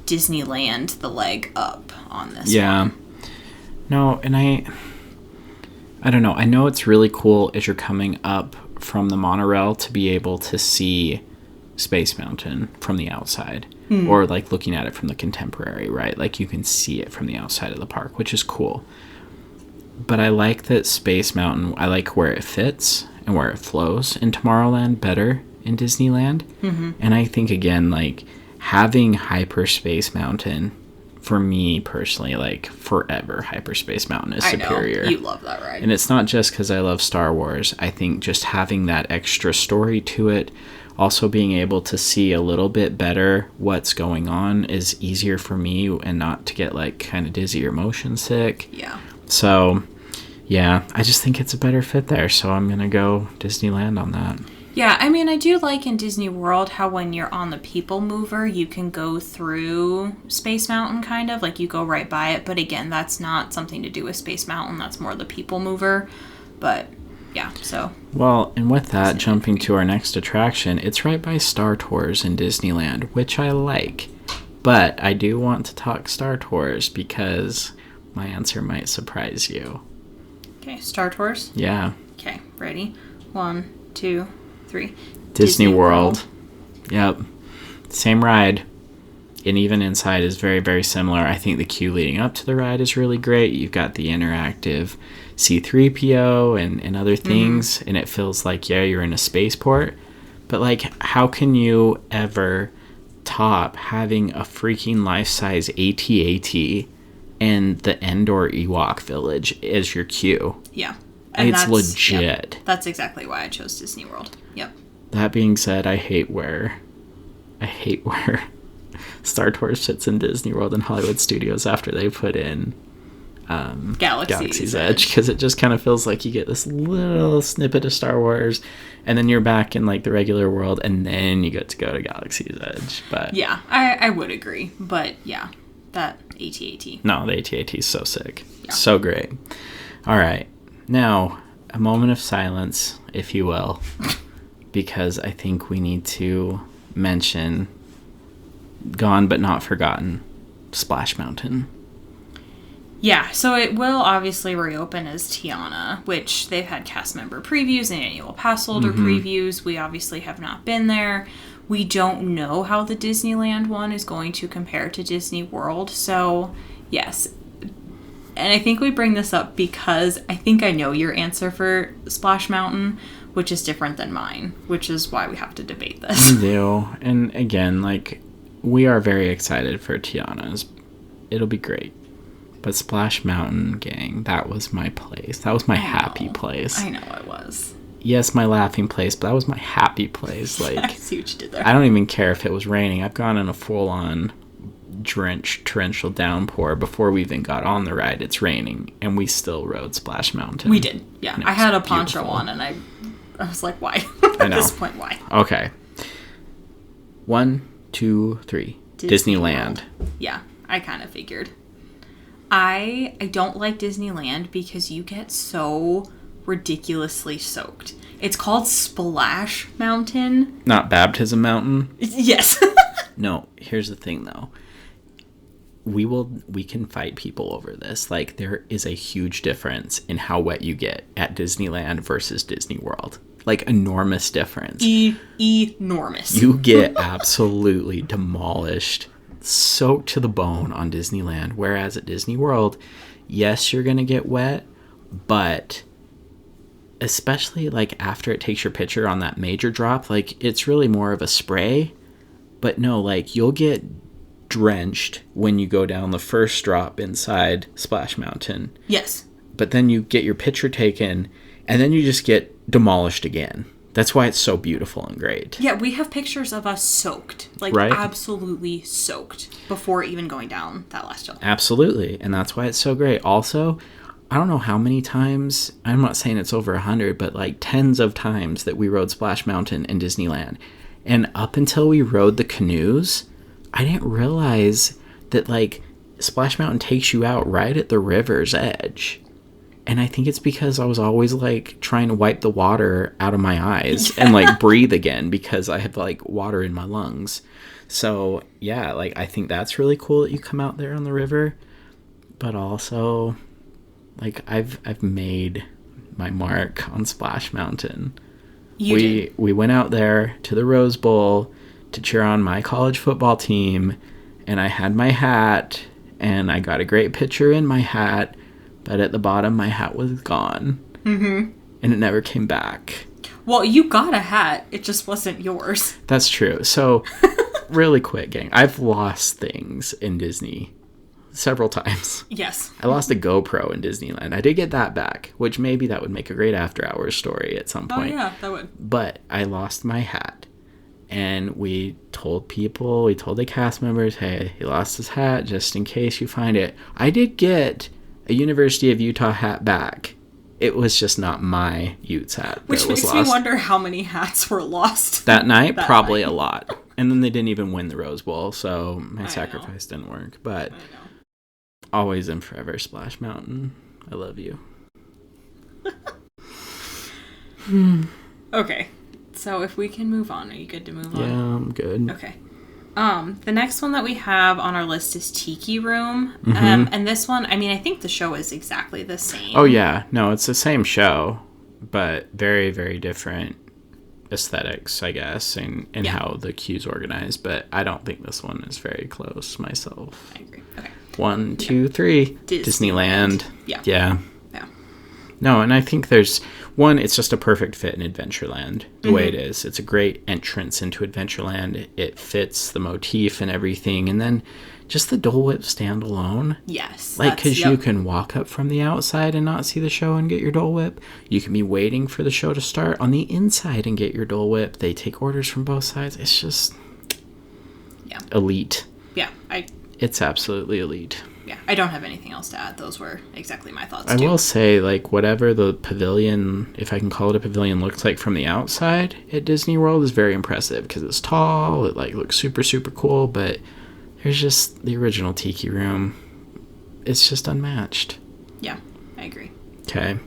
S2: Disneyland the leg up on this one.
S1: Yeah. No, and I don't know. I know it's really cool as you're coming up from the monorail to be able to see Space Mountain from the outside. Or, like, looking at it from the contemporary, right? Like, you can see it from the outside of the park, which is cool. But I like that Space Mountain, I like where it fits and where it flows in Tomorrowland better in Disneyland. And I think, again, like, having Hyperspace Mountain, for me personally, like, forever, Hyperspace Mountain is superior.
S2: I know. You love that ride.
S1: And it's not just because I love Star Wars. I think just having that extra story to it, also being able to see a little bit better what's going on is easier for me and not to get, like, kind of dizzy or motion sick.
S2: Yeah.
S1: So, yeah, I just think it's a better fit there. So I'm going to go Disneyland on that.
S2: Yeah, I mean, I do like in Disney World how when you're on the People Mover, you can go through Space Mountain, kind of. Like, you go right by it. But again, that's not something to do with Space Mountain. That's more the People Mover. But, yeah, so.
S1: Well, and with that, jumping to our next attraction, it's right by Star Tours in Disneyland, which I like. But I do want to talk Star Tours because my answer might surprise you.
S2: Okay, Star Tours?
S1: Yeah.
S2: Okay, ready? 1, 2, 3.
S1: Disney World. Yep. Same ride. And even inside is very, very similar. I think the queue leading up to the ride is really great. You've got the interactive C-3PO and other things. And it feels like, yeah, you're in a spaceport. But, like, how can you ever top having a freaking life-size AT-AT and the Endor Ewok Village as your queue?
S2: Yeah.
S1: And it's legit.
S2: Yep, that's exactly why I chose Disney World. Yep.
S1: That being said, I hate where Star Tours sits in Disney World and Hollywood Studios after they put in Galaxy's Edge, because it just kind of feels like you get this little snippet of Star Wars and then you're back in like the regular world and then you get to go to Galaxy's Edge. But
S2: yeah, I would agree. But yeah, that AT-AT.
S1: No, the AT-AT is so sick. Yeah. So great. All right. Now, a moment of silence, if you will, because I think we need to mention Gone But Not Forgotten, Splash Mountain.
S2: Yeah, so it will obviously reopen as Tiana, which they've had cast member previews and annual pass holder previews. We obviously have not been there. We don't know how the Disneyland one is going to compare to Disney World. So, yes. And I think we bring this up because I think I know your answer for Splash Mountain, which is different than mine, which is why we have to debate this.
S1: We do. And again, like, we are very excited for Tiana's. It'll be great. But Splash Mountain, gang, that was my place. That was my happy place.
S2: I know it was.
S1: Yes, my laughing place, but that was my happy place. Like,
S2: I see what you did there.
S1: I don't even care if it was raining. I've gone in a full-on drenched torrential downpour before we even got on the ride. It's raining, and we still rode Splash Mountain.
S2: We did, yeah. I had a poncho on, and I was like, why? At this point, why?
S1: Okay. 1, 2, 3. Disneyland.
S2: Yeah, I kind of figured. I don't like Disneyland because you get so ridiculously soaked. It's called Splash Mountain.
S1: Not Baptism Mountain?
S2: Yes.
S1: No, here's the thing, though. We can fight people over this. Like, there is a huge difference in how wet you get at Disneyland versus Disney World. Like, enormous difference.
S2: Enormous.
S1: You get absolutely demolished, soaked to the bone on Disneyland. Whereas at Disney World, yes, you're going to get wet, but especially, like, after it takes your picture on that major drop, like, it's really more of a spray. But no, like, you'll get drenched when you go down the first drop inside Splash Mountain.
S2: Yes.
S1: But then you get your picture taken, and then you just get demolished again. That's why it's so beautiful and great.
S2: Yeah, we have pictures of us soaked. Like, right? Absolutely soaked before even going down that last hill.
S1: Absolutely. And that's why it's so great. Also, I don't know how many times, I'm not saying it's over 100, but like tens of times that we rode Splash Mountain in Disneyland. And up until we rode the canoes, I didn't realize that, like, Splash Mountain takes you out right at the river's edge. And I think it's because I was always, like, trying to wipe the water out of my eyes and, like, breathe again because I have, like, water in my lungs. So, yeah, like, I think that's really cool that you come out there on the river. But also, like, I've made my mark on Splash Mountain. We went out there to the Rose Bowl to cheer on my college football team, and I had my hat, and I got a great picture in my hat, but at the bottom my hat was gone. Mm-hmm. And it never came back.
S2: Well, you got a hat, it just wasn't yours.
S1: That's true. So, really quick, gang, I've lost things in Disney several times.
S2: Yes.
S1: I lost a GoPro in Disneyland. I did get that back, which maybe that would make a great after hours story at some point.
S2: Oh, yeah, that would.
S1: But I lost my hat. And we told the cast members, hey, he lost his hat just in case you find it. I did get a University of Utah hat back. It was just not my Utes hat that
S2: Which
S1: was
S2: makes
S1: lost.
S2: me wonder how many hats were lost.
S1: That night, probably a lot. And then they didn't even win the Rose Bowl, so my sacrifice didn't work. But always and forever, Splash Mountain. I love you.
S2: Okay. So if we can move on, are you good to move on?
S1: Yeah, I'm good.
S2: Okay. The next one that we have on our list is Tiki Room.
S1: Mm-hmm.
S2: And this one, I mean, I think the show is exactly the same.
S1: Oh, yeah. No, it's the same show, but very, very different aesthetics, I guess, and how the queue's organized. But I don't think this one is very close myself.
S2: I agree. Okay.
S1: 1, 2, 3. Disneyland. Yeah. No, and I think there's one, it's just a perfect fit in Adventureland, the way it is. It's a great entrance into Adventureland. It fits the motif and everything. And then just the Dole Whip standalone.
S2: Yes.
S1: Like, because you can walk up from the outside and not see the show and get your Dole Whip. You can be waiting for the show to start on the inside and get your Dole Whip. They take orders from both sides. It's just elite.
S2: Yeah.
S1: It's absolutely elite.
S2: Yeah, I don't have anything else to add. Those were exactly my thoughts,
S1: I will say, like, whatever the pavilion, if I can call it a pavilion, looks like from the outside at Disney World is very impressive because it's tall. It, like, looks super, super cool. But there's just the original Tiki Room. It's just unmatched.
S2: Yeah, I agree.
S1: Okay.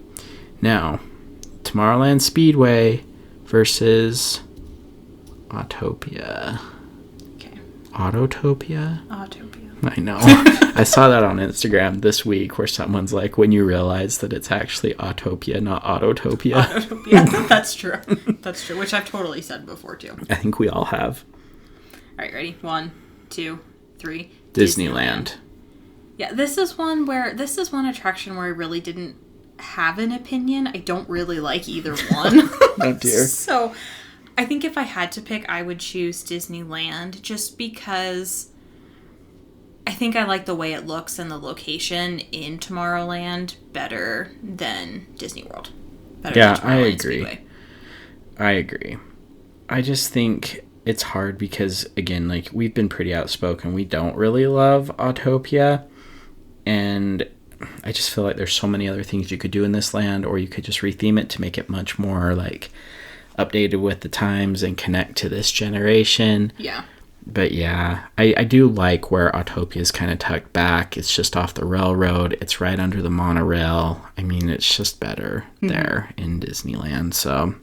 S1: Now, Tomorrowland Speedway versus Autopia.
S2: Okay.
S1: Autotopia?
S2: Autopia.
S1: I know. I saw that on Instagram this week where someone's like, when you realize that it's actually Autopia, not Autotopia.
S2: Autotopia. That's true. That's true. Which I've totally said before, too.
S1: I think we all have.
S2: All right, ready? 1, 2, 3.
S1: Disneyland.
S2: Yeah, this is one attraction where I really didn't have an opinion. I don't really like either one.
S1: Oh, dear.
S2: So I think if I had to pick, I would choose Disneyland just because I think I like the way it looks and the location in Tomorrowland better than Disney World.
S1: Yeah, I agree. I agree. I just think it's hard because, again, like, we've been pretty outspoken. We don't really love Autopia. And I just feel like there's so many other things you could do in this land, or you could just retheme it to make it much more, like, updated with the times and connect to this generation.
S2: Yeah.
S1: But yeah, I do like where Autopia is kind of tucked back. It's just off the railroad. It's right under the monorail. I mean, it's just better there in Disneyland. So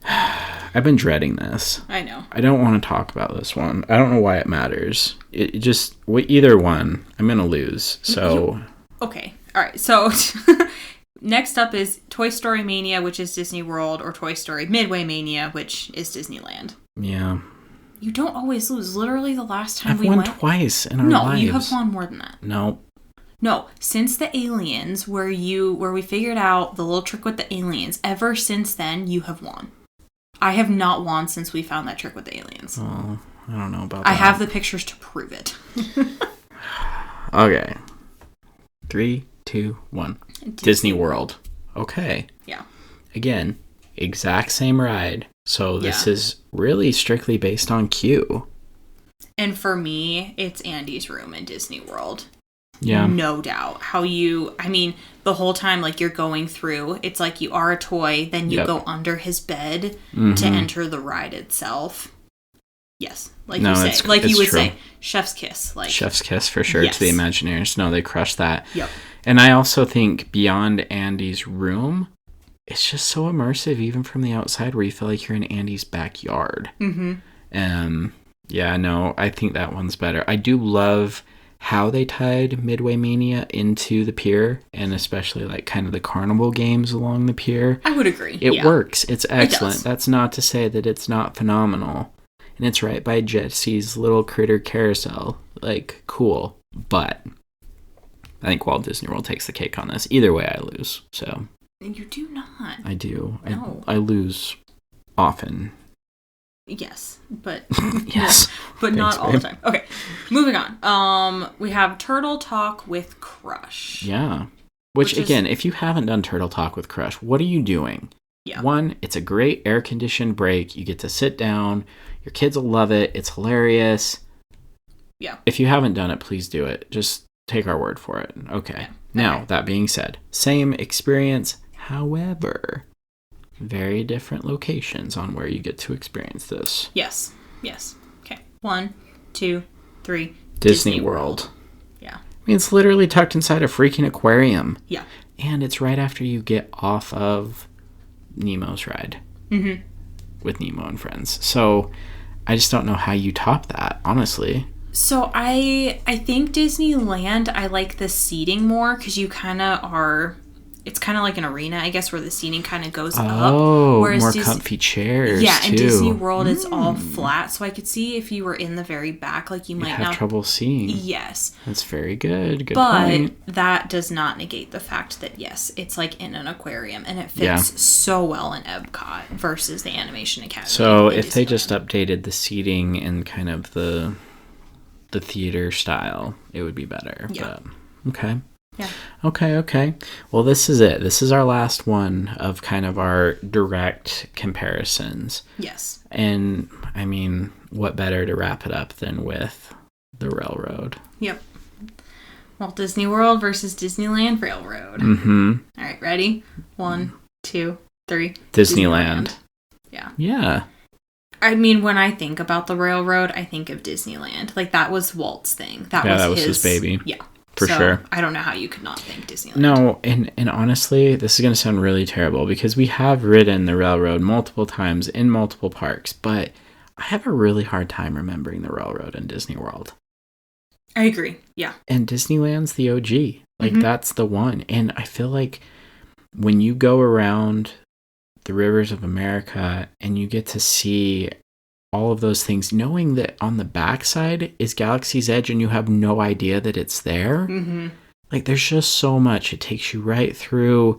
S1: I've been dreading this.
S2: I know.
S1: I don't want to talk about this one. I don't know why it matters. It just, either one, I'm going to lose. So.
S2: Okay. All right. So next up is Toy Story Mania, which is Disney World, or Toy Story Midway Mania, which is Disneyland.
S1: Yeah.
S2: You don't always lose. Literally the last time
S1: I've won twice in our lives.
S2: No, you have won more than that. No, since the aliens, where we figured out the little trick with the aliens, ever since then, you have won. I have not won since we found that trick with the aliens.
S1: Oh, I don't know about that.
S2: I have the pictures to prove it.
S1: Okay. 3, 2, 1. Disney World. Okay.
S2: Yeah.
S1: Again, exact same ride. So this is really strictly based on queue.
S2: And for me, it's Andy's room in Disney World.
S1: Yeah.
S2: No doubt. The whole time, like, you're going through, it's like you are a toy, then you go under his bed to enter the ride itself. Yes. Like you say. Like you would say, chef's kiss. Like
S1: chef's kiss for sure to the Imagineers. No, they crushed that.
S2: Yep.
S1: And I also think beyond Andy's room, it's just so immersive, even from the outside, where you feel like you're in Andy's backyard. Yeah, no, I think that one's better. I do love how they tied Midway Mania into the pier, and especially, like, kind of the carnival games along the pier.
S2: I would agree.
S1: It works. It's excellent. That's not to say that it's not phenomenal. And it's right by Jesse's little critter carousel. Like, cool. But I think Walt Disney World takes the cake on this. Either way, I lose. So.
S2: You do not.
S1: I do.
S2: No.
S1: I lose often.
S2: Yes, but
S1: yes,
S2: but thanks, not all the time. Okay, moving on. We have Turtle Talk with Crush.
S1: Yeah, which again, if you haven't done Turtle Talk with Crush, what are you doing? Yeah. One, it's a great air-conditioned break. You get to sit down. Your kids will love it. It's hilarious.
S2: Yeah.
S1: If you haven't done it, please do it. Just take our word for it. Okay. Yeah. Now, that being said, same experience, however, very different locations on where you get to experience this.
S2: Yes. Okay. 1, 2, 3.
S1: Disney World.
S2: Yeah.
S1: I mean, it's literally tucked inside a freaking aquarium.
S2: Yeah.
S1: And it's right after you get off of Nemo's ride.
S2: Mm-hmm.
S1: With Nemo and friends. So I just don't know how you top that, honestly.
S2: So I think Disneyland, I like the seating more because you kind of are... It's kind of like an arena, I guess, where the seating kind of goes up.
S1: Oh, more comfy chairs,
S2: yeah,
S1: too.
S2: and Disney World, it's all flat. So I could see if you were in the very back, like you might
S1: have trouble seeing.
S2: Yes.
S1: That's very good. Good
S2: point. But that does not negate the fact that, yes, it's like in an aquarium. And it fits so well in Epcot versus the Animation Academy.
S1: So if they just updated the seating and kind of the theater style, it would be better.
S2: Yeah.
S1: But, okay.
S2: Yeah.
S1: Okay. Well, this is it. This is our last one of kind of our direct comparisons.
S2: Yes.
S1: And, I mean, what better to wrap it up than with the railroad?
S2: Yep. Walt Disney World versus Disneyland Railroad.
S1: Mm-hmm.
S2: All right, ready? 1, 2, 3.
S1: Disneyland.
S2: Yeah.
S1: Yeah.
S2: I mean, when I think about the railroad, I think of Disneyland. Like, that was Walt's thing. That was his baby. Yeah.
S1: For sure.
S2: I don't know how you could not think Disneyland.
S1: No, and honestly, this is going to sound really terrible because we have ridden the railroad multiple times in multiple parks, but I have a really hard time remembering the railroad in Disney World.
S2: I agree. Yeah.
S1: And Disneyland's the OG. Like, that's the one. And I feel like when you go around the rivers of America and you get to see all of those things, knowing that on the backside is Galaxy's Edge and you have no idea that it's there.
S2: Mm-hmm.
S1: Like, there's just so much. It takes you right through.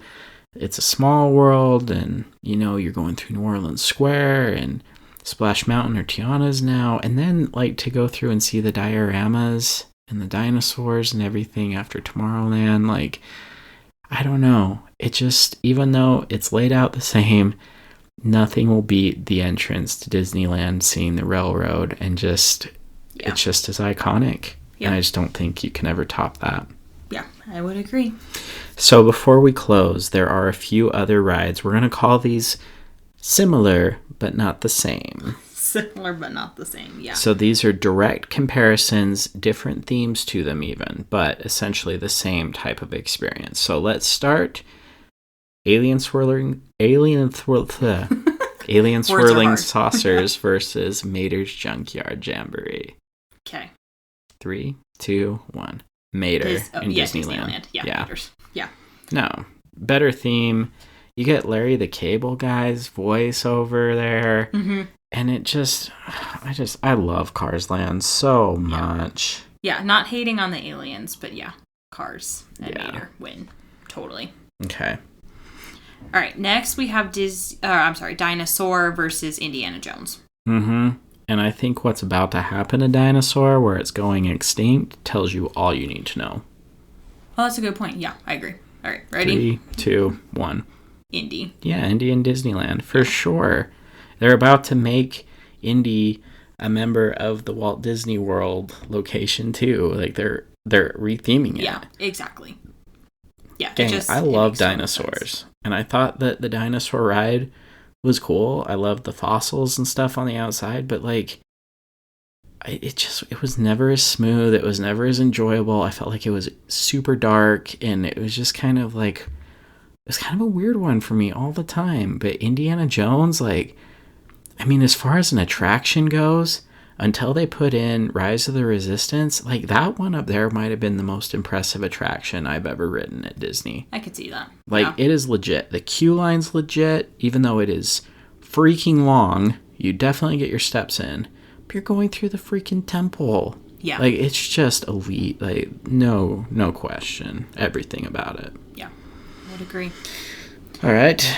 S1: It's a small world, and, you know, you're going through New Orleans Square and Splash Mountain or Tiana's now. And then, like, to go through and see the dioramas and the dinosaurs and everything after Tomorrowland. Like, I don't know. It just, even though it's laid out the same, nothing will beat the entrance to Disneyland, seeing the railroad, and just, it's just as iconic. Yeah. And I just don't think you can ever top that.
S2: Yeah, I would agree.
S1: So before we close, there are a few other rides. We're going to call these similar, but not the same.
S2: Similar, but not the same, yeah.
S1: So these are direct comparisons, different themes to them even, but essentially the same type of experience. So let's start Alien swirling saucers versus Mater's Junkyard Jamboree.
S2: Okay.
S1: 3, 2, 1. Mater in Disneyland.
S2: Yeah. Maters. Yeah.
S1: No. Better theme. You get Larry the Cable Guy's voice over there.
S2: Mm-hmm.
S1: And it just, I love Cars Land so much.
S2: Yeah, not hating on the aliens, but yeah, Cars and Mater win. Totally.
S1: Okay.
S2: All right, next we have Dinosaur versus Indiana Jones.
S1: Mm-hmm. And I think what's about to happen to Dinosaur, where it's going extinct, tells you all you need to know.
S2: Oh, that's a good point. Yeah, I agree. All right, ready?
S1: 3, 2, 1.
S2: Indy.
S1: Yeah, Indy and Disneyland, for sure. They're about to make Indy a member of the Walt Disney World location, too. Like, they're retheming it.
S2: Yeah, exactly. Yeah,
S1: Dang, I love dinosaurs. And I thought that the dinosaur ride was cool. I loved the fossils and stuff on the outside, but like it was never as smooth. It was never as enjoyable. I felt like it was super dark, and it was just kind of like, it was kind of a weird one for me all the time. But Indiana Jones, like, I mean, as far as an attraction goes, until they put in Rise of the Resistance, like, that one up there might have been the most impressive attraction I've ever ridden at Disney.
S2: I could see that.
S1: Like, it is legit. The queue line's legit, even though it is freaking long. You definitely get your steps in. But you're going through the freaking temple.
S2: Yeah.
S1: Like, it's just elite. Like, no question. Everything about it.
S2: Yeah, I would agree.
S1: All right.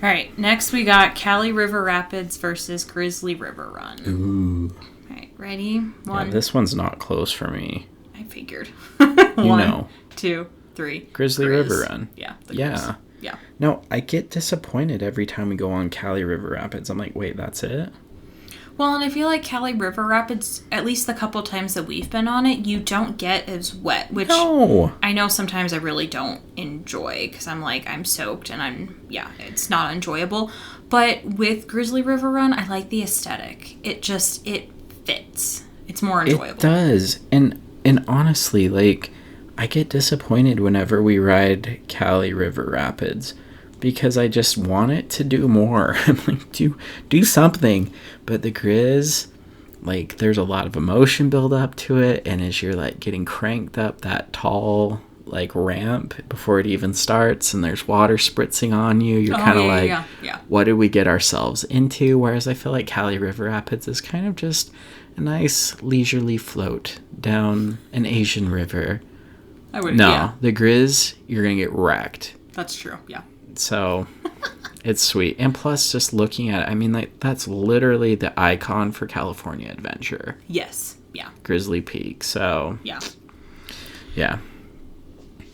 S2: All right, next we got Cali River Rapids versus Grizzly River Run.
S1: Ooh.
S2: All right, ready? 1.
S1: Yeah, this one's not close for me.
S2: I figured.
S1: 1,
S2: 2, 3.
S1: Grizzly River Run.
S2: Yeah.
S1: Yeah.
S2: Yeah.
S1: No, I get disappointed every time we go on Cali River Rapids. I'm like, wait, that's it?
S2: Well, and I feel like Cali River Rapids, at least the couple times that we've been on it, you don't get as wet, which I know sometimes I really don't enjoy because I'm like, I'm soaked and it's not enjoyable. But with Grizzly River Run, I like the aesthetic. It fits. It's more enjoyable.
S1: It does. And honestly, like, I get disappointed whenever we ride Cali River Rapids because I just want it to do more. I'm like, do something. But the Grizz, like, there's a lot of emotion build up to it, and as you're like getting cranked up that tall like ramp before it even starts and there's water spritzing on you, you're kind of what did we get ourselves into? Whereas I feel like Cali River Rapids is kind of just a nice leisurely float down an Asian river. The Grizz, you're gonna get wrecked.
S2: That's true. Yeah.
S1: So it's sweet. And plus, just looking at it, I mean, like, that's literally the icon for California adventure.
S2: Yes. Yeah.
S1: Grizzly Peak. So.
S2: Yeah.
S1: Yeah.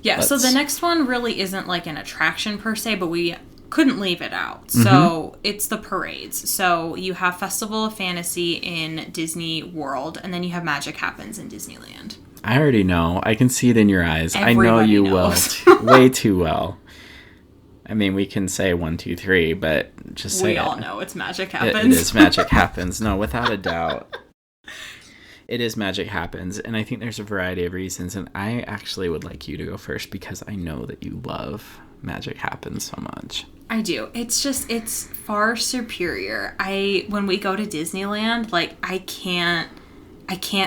S2: Yeah. So the next one really isn't like an attraction per se, but we couldn't leave it out. So it's the parades. So you have Festival of Fantasy in Disney World, and then you have Magic Happens in Disneyland.
S1: I already know. I can see it in your eyes.
S2: Everybody
S1: I know you
S2: knows.
S1: will. Way too well. I mean, we can say 1, 2, 3, but just say
S2: we all know it's Magic Happens.
S1: It is Magic Happens. No, without a doubt. It is Magic Happens, and I think there's a variety of reasons, and I actually would like you to go first because I know that you love Magic Happens so much.
S2: I do. It's far superior. When we go to Disneyland, like, I can't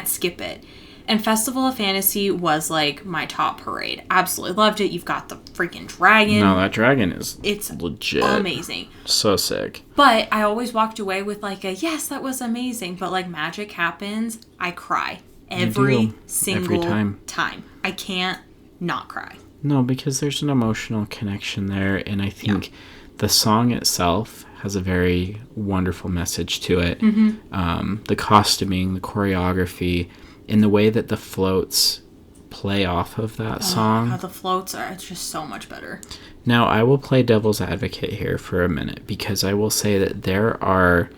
S2: skip it. And Festival of Fantasy was, like, my top parade. Absolutely loved it. You've got the freaking dragon.
S1: No, that dragon is legit.
S2: Amazing.
S1: So sick.
S2: But I always walked away with, like, yes, that was amazing. But, like, Magic Happens, I cry every single time. I can't not cry.
S1: No, because there's an emotional connection there. And I think the song itself has a very wonderful message to it. The costuming, the choreography, in the way that the floats play off of that song.
S2: How the floats are, it's just so much better.
S1: Now, I will play devil's advocate here for a minute, because I will say that there are...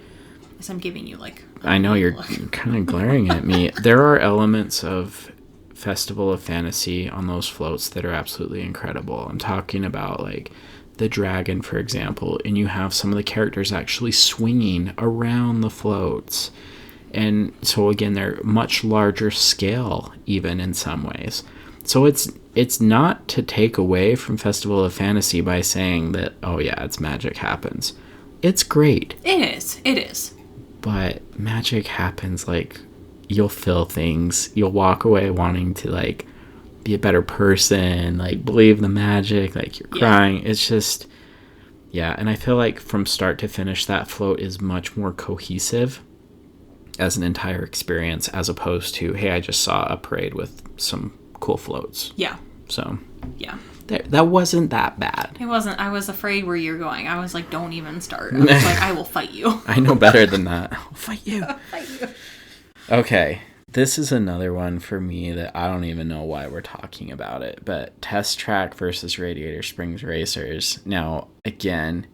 S2: Yes, I'm giving you, like...
S1: I know, you're kind of glaring at me. There are elements of Festival of Fantasy on those floats that are absolutely incredible. I'm talking about, like, the dragon, for example, and you have some of the characters actually swinging around the floats. And so, again, they're much larger scale, even in some ways. So it's not to take away from Festival of Fantasy by saying that, oh, yeah, it's Magic Happens. It's great.
S2: It is.
S1: But Magic Happens, like, you'll feel things. You'll walk away wanting to, like, be a better person, like, believe the magic, like, you're crying. It's just, and I feel like from start to finish, that float is much more cohesive as an entire experience, as opposed to, hey, I just saw a parade with some cool floats. Yeah. So. Yeah. That wasn't that bad.
S2: It wasn't. I was afraid where you're going. I was like, don't even start. I was like, I will fight you.
S1: I know better than that. I'll fight you.
S2: I'll fight you.
S1: Okay. This is another one for me that I don't even know why we're talking about it. But Test Track versus Radiator Springs Racers. Now, again,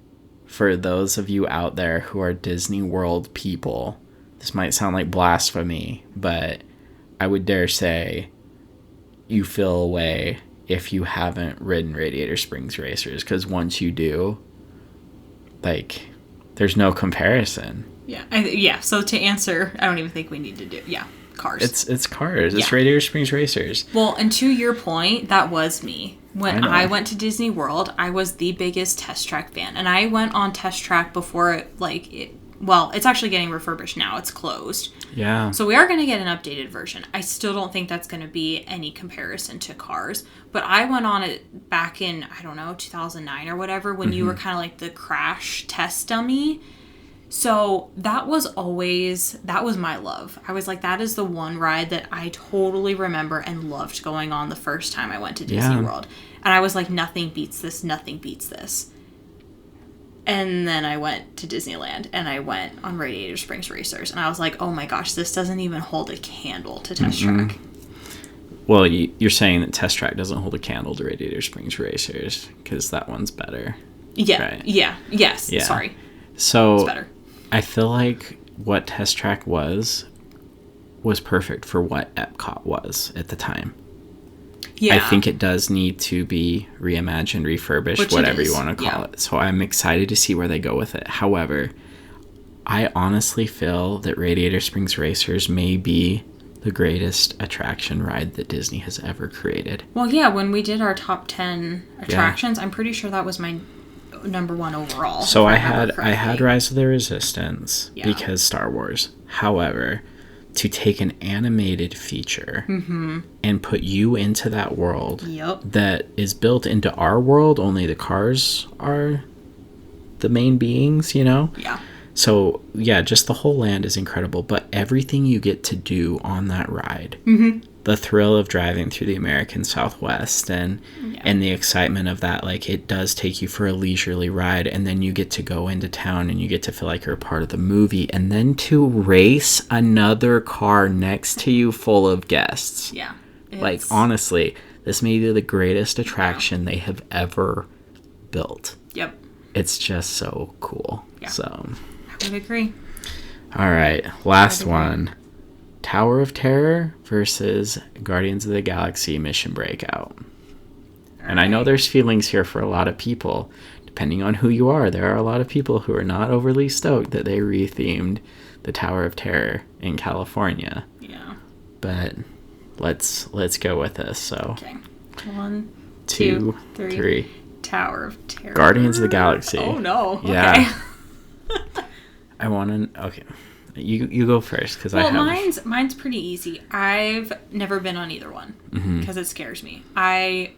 S1: for those of you out there who are Disney World people, this might sound like blasphemy, but I would dare say you feel away if you haven't ridden Radiator Springs Racers, because once you do, like, there's no comparison.
S2: Yeah. So to answer, I don't even think we need to do. Yeah, Cars.
S1: It's Cars. It's Radiator Springs Racers.
S2: Well, and to your point, that was me. When I went to Disney World, I was the biggest Test Track fan, and I went on Test Track before it. Well, it's actually getting refurbished now. It's closed. Yeah. So we are going to get an updated version. I still don't think that's going to be any comparison to Cars. But I went on it back in, 2009 or whatever, when you were kind of like the crash test dummy. So that was my love. I was like, that is the one ride that I totally remember and loved going on the first time I went to Disney World. And I was like, nothing beats this. Nothing beats this. And then I went to Disneyland, and I went on Radiator Springs Racers, and I was like, oh my gosh, this doesn't even hold a candle to Test Track.
S1: Well, you're saying that Test Track doesn't hold a candle to Radiator Springs Racers, because that one's better.
S2: Yeah.
S1: Right?
S2: Yeah. Yes. Yeah. Sorry.
S1: So
S2: it's better.
S1: I feel like what Test Track was perfect for what Epcot was at the time. Yeah. I think it does need to be reimagined, refurbished, whatever you want to call it. So I'm excited to see where they go with it. However, I honestly feel that Radiator Springs Racers may be the greatest attraction ride that Disney has ever created.
S2: Well, yeah, when we did our top 10 attractions, I'm pretty sure that was my number one overall.
S1: So I had Rise of the Resistance because Star Wars. However, to take an animated feature and put you into that world that is built into our world, only the cars are the main beings, you know?
S2: Yeah.
S1: So, yeah, just the whole land is incredible, but everything you get to do on that ride, the thrill of driving through the American Southwest and the excitement of that, like, it does take you for a leisurely ride, and then you get to go into town and you get to feel like you're a part of the movie, and then to race another car next to you full of guests.
S2: Yeah.
S1: Like, honestly, this may be the greatest attraction they have ever built.
S2: Yep.
S1: It's just so cool.
S2: Yeah.
S1: So...
S2: I would agree.
S1: All right, last one. Tower of Terror versus Guardians of the Galaxy Mission Breakout. And I know there's feelings here for a lot of people. Depending on who you are, there are a lot of people who are not overly stoked that they rethemed the Tower of Terror in California.
S2: Yeah.
S1: But let's go with this. So.
S2: Okay. 1,
S1: 2,
S2: 2,
S1: 3.
S2: Tower of Terror.
S1: Guardians of the Galaxy.
S2: Oh no.
S1: Yeah.
S2: Okay.
S1: I want to... Okay. You go first, because I have...
S2: mine's pretty easy. I've never been on either one, because it scares me. I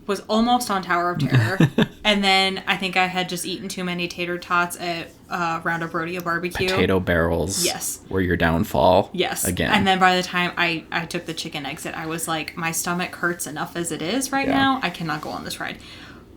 S2: was almost on Tower of Terror, and then I think I had just eaten too many tater tots at Round Up Rodeo Barbecue.
S1: Potato barrels.
S2: Yes.
S1: Were your downfall.
S2: Yes.
S1: Again.
S2: And then by the time I took the chicken exit, I was like, my stomach hurts enough as it is right now. I cannot go on this ride.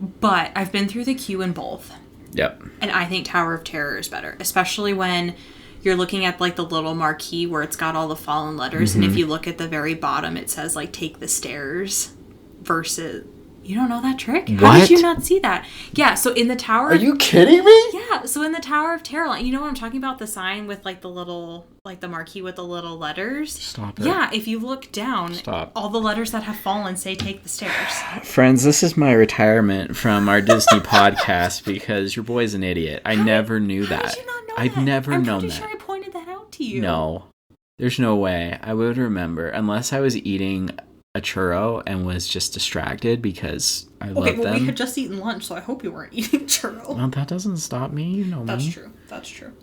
S2: But I've been through the queue in both.
S1: Yep.
S2: And I think Tower of Terror is better, especially when you're looking at like the little marquee where it's got all the fallen letters. And if you look at the very bottom, it says like take the stairs versus... You don't know that trick?
S1: What?
S2: How did you not see that? Yeah, so in the Tower...
S1: Are you kidding me?
S2: Yeah, so in the Tower of Terror, you know what I'm talking about? The sign with like the little... Like the marquee with the little letters?
S1: Stop it.
S2: Yeah, if you look down, all the letters that have fallen say take the stairs.
S1: Friends, this is my retirement from our Disney podcast because your boy's an idiot. I never knew that.
S2: How did you not know
S1: I've
S2: that?
S1: never known that.
S2: I'm pretty sure I pointed that out to you.
S1: No. There's no way. I would remember. Unless I was eating a churro and was just distracted because I love them.
S2: We had just eaten lunch, so I hope you weren't eating churro.
S1: No, that doesn't stop me. You know
S2: That's
S1: me.
S2: That's true.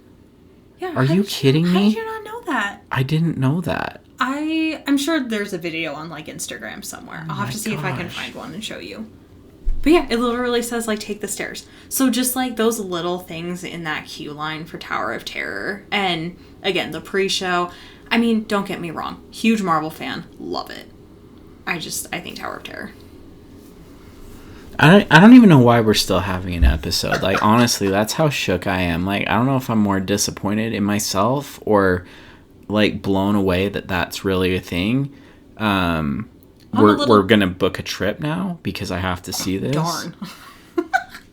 S2: Yeah.
S1: Are you kidding me?
S2: How did you not know that?
S1: I didn't know that.
S2: I'm sure there's a video on like Instagram somewhere. I'll have to see if I can find one and show you. But yeah, it literally says like take the stairs. So just like those little things in that queue line for Tower of Terror. And again, the pre-show. I mean, don't get me wrong. Huge Marvel fan. Love it. I think Tower of Terror.
S1: I don't even know why we're still having an episode. Like, honestly, that's how shook I am. Like, I don't know if I'm more disappointed in myself or, like, blown away that that's really a thing. We're going to book a trip now because I have to see this.
S2: Darn.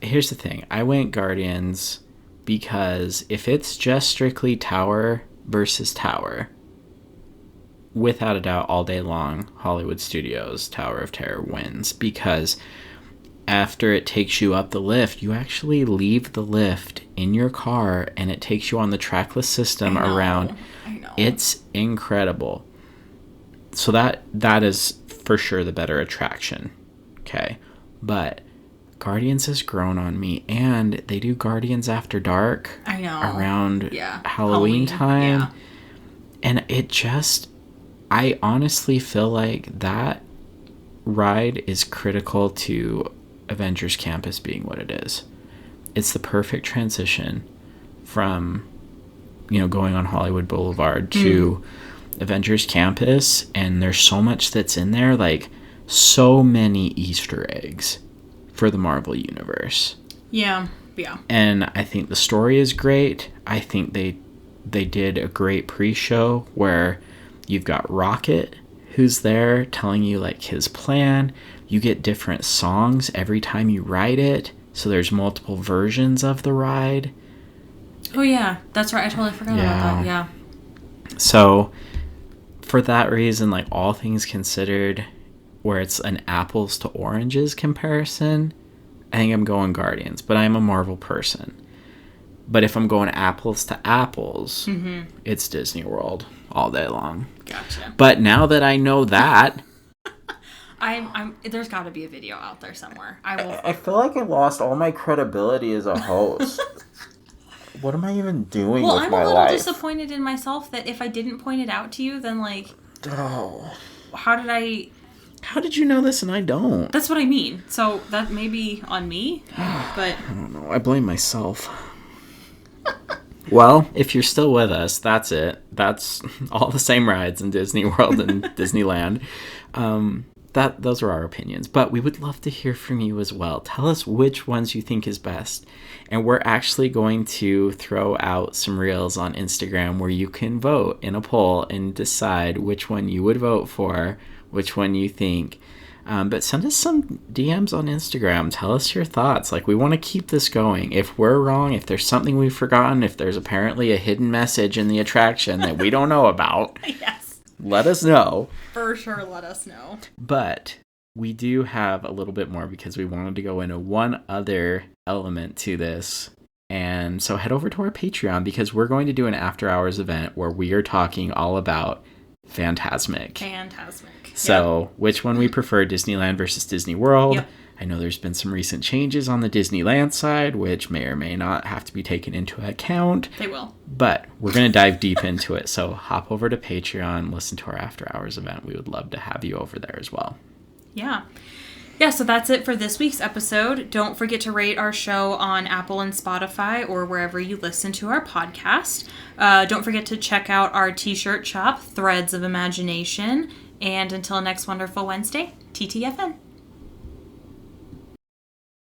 S1: Here's the thing. I went Guardians because if it's just strictly Tower versus Tower... Without a doubt, all day long, Hollywood Studios Tower of Terror wins because after it takes you up the lift, you actually leave the lift in your car and it takes you on the trackless system around.
S2: I know.
S1: It's incredible. So that is for sure the better attraction. Okay. But Guardians has grown on me, and they do Guardians After Dark.
S2: I know.
S1: Around Halloween time.
S2: Yeah.
S1: And it just... I honestly feel like that ride is critical to Avengers Campus being what it is. It's the perfect transition from, going on Hollywood Boulevard to Avengers Campus, and there's so much that's in there, like so many Easter eggs for the Marvel Universe.
S2: Yeah.
S1: And I think the story is great. I think they did a great pre-show where you've got Rocket, who's there telling you like his plan. You get different songs every time you ride it. So there's multiple versions of the ride.
S2: Oh, yeah. That's right. I totally forgot about that. Yeah.
S1: So, for that reason, like, all things considered, where it's an apples to oranges comparison, I think I'm going Guardians. But I'm a Marvel person. But if I'm going apples to apples, it's Disney World all day long.
S2: Gotcha.
S1: But now that I know that...
S2: there's got to be a video out there somewhere.
S1: I feel like I lost all my credibility as a host. What am I even doing with my life?
S2: Well, I'm a little disappointed in myself that if I didn't point it out to you, then, like... Oh. How did you know this and I don't? That's what I mean. So that may be on me, but...
S1: I don't know. I blame myself. Well, if you're still with us, that's it. That's all the same rides in Disney World and Disneyland. Those are our opinions. But we would love to hear from you as well. Tell us which ones you think is best. And we're actually going to throw out some reels on Instagram where you can vote in a poll and decide which one you would vote for, which one you think. But send us some DMs on Instagram. Tell us your thoughts. Like, we want to keep this going. If we're wrong, if there's something we've forgotten, if there's apparently a hidden message in the attraction that we don't know about,
S2: yes,
S1: let us know.
S2: For sure, let us know.
S1: But we do have a little bit more because we wanted to go into one other element to this. And so head over to our Patreon because we're going to do an after hours event where we are talking all about Fantasmic. So, which one we prefer, Disneyland versus Disney World? Yep. I know there's been some recent changes on the Disneyland side, which may or may not have to be taken into account.
S2: They will.
S1: But we're going to dive deep into it. So, hop over to Patreon, listen to our After Hours event. We would love to have you over there as well.
S2: Yeah. Yeah, so that's it for this week's episode. Don't forget to rate our show on Apple and Spotify or wherever you listen to our podcast. Don't forget to check out our t-shirt shop, Threads of Imagination. And until next wonderful Wednesday, TTFN.